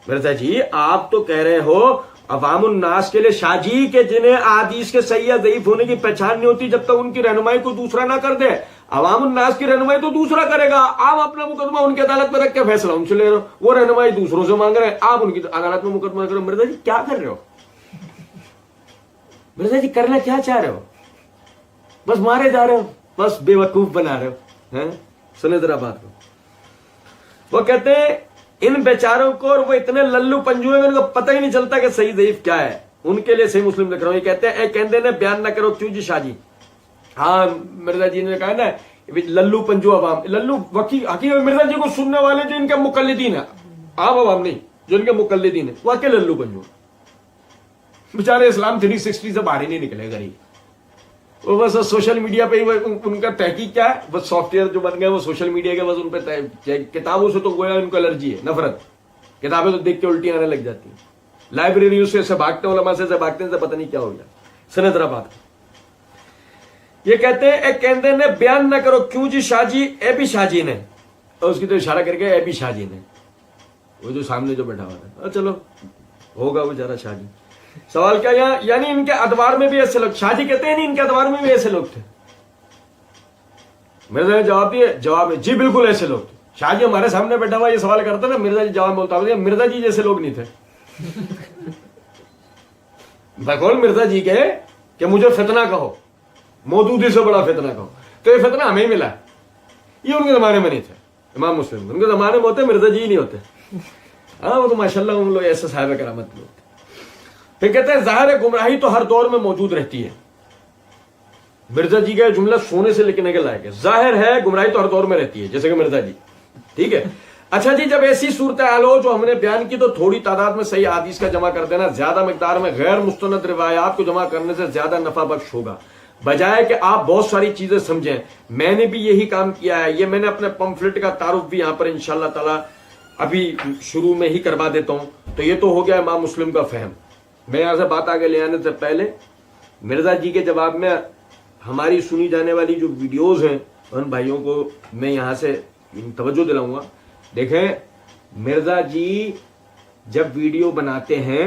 مرزا جی آپ تو کہہ رہے ہو عوام الناس کے لیے شاہ جی، کہ جنہیں احادیث کے صحیح یا ضعیف ہونے کی پہچان نہیں ہوتی جب تک ان کی رہنمائی کو دوسرا نہ کر دے. عوام الناس کی رہنمائی تو دوسرا کرے گا، آپ اپنا مقدمہ ان کی عدالت میں رکھ کے فیصلہ ان سے لے رہے ہو، وہ رہنمائی دوسروں سے مانگ رہے ہیں، آپ ان کی عدالت میں مقدمہ کرو. مرزا جی کیا کر رہے ہو؟ مرزا جی کرنا کیا چاہ رہے ہو؟ بس مارے جا رہے ہو، بس بے وقوف بنا رہے ہو. سنیں ذرا بات کو. وہ کہتے ہیں ان بیچاروں کو، اور وہ اتنے للو پنجو ہیں ان کو پتہ ہی نہیں چلتا کہ صحیح ضعیف کیا ہے. ان کے لیے صحیح مسلم لکھ رہا ہوں. یہ کہتے ہیں اے کہندے نے بیان نہ کرو کیوں جی شاہ جی. ہاں مرزا جی نے کہا نا للو پنجو عوام، للو حقیقت مرزا جی کو سننے والے جو ان کے مقلدین ہیں، عام عوام نہیں، جو ان کے مقلدین ہیں واقعی للو پنجو. بیچارے اسلام 360 سے باہر ہی نہیں نکلے غریب. وہ بس سوشل میڈیا پہ ہی ان کا تحقیق کیا ہے، بس سافٹ ویئر جو بن گئے وہ سوشل میڈیا کے، بس ان پہ کتابوں سے تو گویا ان کو الرجی ہے، نفرت. کتابیں تو دیکھ کے الٹی آنے لگ جاتی ہیں. لائبریریوں سے بھاگتے ہیں، علماء سے بھاگتے ہیں، سے پتہ نہیں کیا ہو گیا. سنیں ذرا بات. یہ کہتے ہیں اے کہندے نے بیان نہ کرو کیوں جی شاہ جی، اے بھی شاہ جی نے، اور اس کی تو اشارہ کر کے اے بھی شاہ جی نے، وہ جو سامنے جو بیٹھا ہوا تھا. چلو ہوگا وہ ذرا شاہ جی. سوال کیا یعنی ان کے ادوار میں بھی ایسے لوگ، شاہ جی کہتے ہیں نہیں ان کے ادوار میں بھی ایسے لوگ تھے. مرزا نے جواب دیا، جواب میں جی بالکل ایسے لوگ تھے. شاہ جی ہمارے سامنے بیٹھا ہوا یہ سوال کرتا نا، مرزا جی جواب بولتا ہے مرزا جی جیسے لوگ نہیں تھے. بقول مرزا جی کے کہ مجھے فتنہ کہو، مودودی سے بڑا فتنہ کہو، تو یہ فتنہ ہمیں ہی ملا. یہ ان کے زمانے میں نہیں تھے. امام مسلم ان کے زمانے میں ہوتے، مرزا جی ہی نہیں ہوتے. ہاں وہ تو ماشاءاللہ ان لوگ ایسے صاحب کرامت لوگ. پھر کہتے ہیں ظاہر ہے گمراہی تو ہر دور میں موجود رہتی ہے. مرزا جی کا جملہ سونے سے لکھنے کے لائق ہے. ظاہر ہے گمراہی تو ہر دور میں رہتی ہے، جیسے کہ مرزا جی. ٹھیک ہے. اچھا جی جب ایسی صورتحال ہو جو ہم نے بیان کی تو تھوڑی تعداد میں صحیح حدیث کا جمع کر دینا زیادہ مقدار میں غیر مستند روایات کو جمع کرنے سے زیادہ نفع بخش ہوگا، بجائے کہ آپ بہت ساری چیزیں سمجھیں. میں نے بھی یہی کام کیا ہے. یہ میں نے اپنے پمفلٹ کا تعارف بھی یہاں پر انشاءاللہ تعالی ابھی شروع میں ہی کروا دیتا ہوں. تو یہ تو ہو گیا امام مسلم کا فہم. میں یہاں سے بات آگے لے آنے سے پہلے مرزا جی کے جواب میں ہماری سنی جانے والی جو ویڈیوز ہیں ان بھائیوں کو میں یہاں سے توجہ دلاؤں گا. دیکھیں مرزا جی جب ویڈیو بناتے ہیں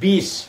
20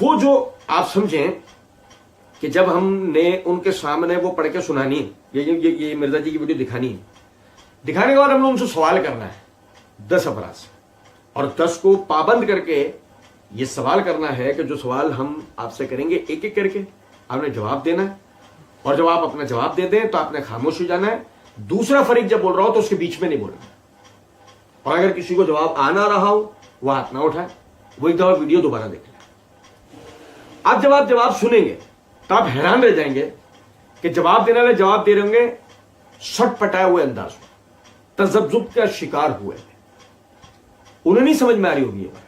وہ جو آپ سمجھیں کہ جب ہم نے ان کے سامنے وہ پڑھ کے سنانی ہے، یہ مرزا جی کی ویڈیو دکھانی ہے، دکھانے کے بعد ہم نے ان سے سوال کرنا ہے 10 افراد سے، اور 10 کو پابند کر کے یہ سوال کرنا ہے کہ جو سوال ہم آپ سے کریں گے ایک ایک کر کے آپ نے جواب دینا ہے، اور جب آپ اپنا جواب دے دیں تو آپ نے خاموش ہو جانا ہے، دوسرا فریق جب بول رہا ہو تو اس کے بیچ میں نہیں بولنا، اور اگر کسی کو جواب آ نہ رہا ہو وہ ہاتھ نہ اٹھائے، وہ ایک دفعہ ویڈیو دوبارہ دیکھ لیں۔ اب جب آپ جواب سنیں گے تو آپ حیران رہ جائیں گے کہ جواب دینے والے جواب دے رہے ہوں گے سٹ پٹائے ہوئے انداز میں، تذبذب کا شکار ہوئے، انہیں نہیں سمجھ میں آ رہی ہوگی یہ بات۔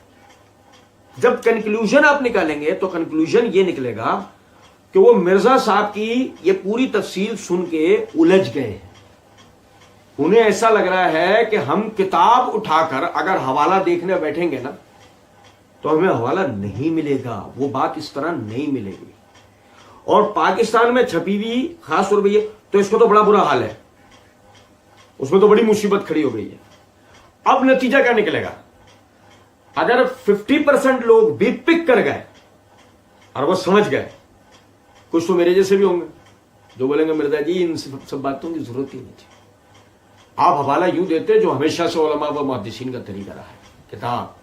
جب کنکلوژن آپ نکالیں گے تو کنکلوژن یہ نکلے گا کہ وہ مرزا صاحب کی یہ پوری تفصیل سن کے الجھ گئے ہیں، انہیں ایسا لگ رہا ہے کہ ہم کتاب اٹھا کر اگر حوالہ دیکھنے بیٹھیں گے نا تو ہمیں حوالہ نہیں ملے گا، وہ بات اس طرح نہیں ملے گی، اور پاکستان میں چھپی ہوئی خاص طور پہ یہ تو اس کو تو بڑا برا حال ہے، اس میں تو بڑی مصیبت کھڑی ہو گئی ہے۔ اب نتیجہ کیا نکلے گا؟ اگر 50% لوگ بھی پک کر گئے اور وہ سمجھ گئے، کچھ تو میرے جیسے بھی ہوں گے جو بولیں گے مرزا جی ان سب باتوں کی ضرورت ہی نہیں تھی، آپ حوالہ یوں دیتے جو ہمیشہ سے علماء و محدثین کا طریقہ رہا ہے، کتاب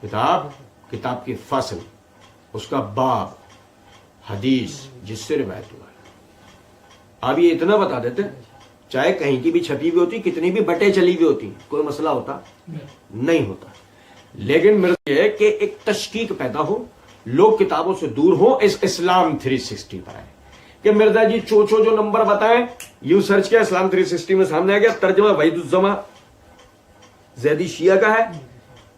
کتاب کتاب کی فصل، اس کا باب، حدیث جس سے روایت ہوا ہے، آپ یہ اتنا بتا دیتے، چاہے کہیں کی بھی چھپی ہوئی ہوتی، کتنی بھی بٹیں چلی ہوئی ہوتی، کوئی مسئلہ ہوتا نہیں ہوتا، لیکن مرزا یہ ہے کہ ایک تشکیک پیدا ہو، لوگ کتابوں سے دور ہوں، اس اسلام 360 پر آئے کہ مرزا جی چوچو جو نمبر بتائیں، یوں سرچ کیا اسلام 360 میں سامنے آ گیا، ترجمہ وحید الزما زیدی شیعہ کا ہے،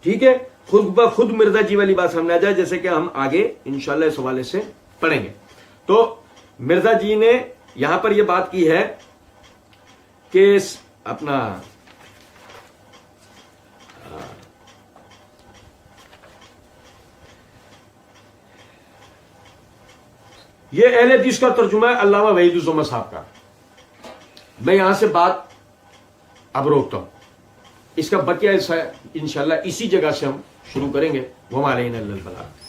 ٹھیک ہے، خود بخود مرزا جی والی بات سامنے آ جائے، جیسے کہ ہم آگے انشاءاللہ اس حوالے سے پڑھیں گے۔ تو مرزا جی نے یہاں پر یہ بات کی ہے کہ اپنا یہ اہل حدیث کا ترجمہ ہے علامہ وحید الزما صاحب کا، میں یہاں سے بات اب روکتا ہوں، اس کا بقیہ انشاءاللہ اسی جگہ سے ہم شروع کریں گے۔ وما علینا الا البلاغ۔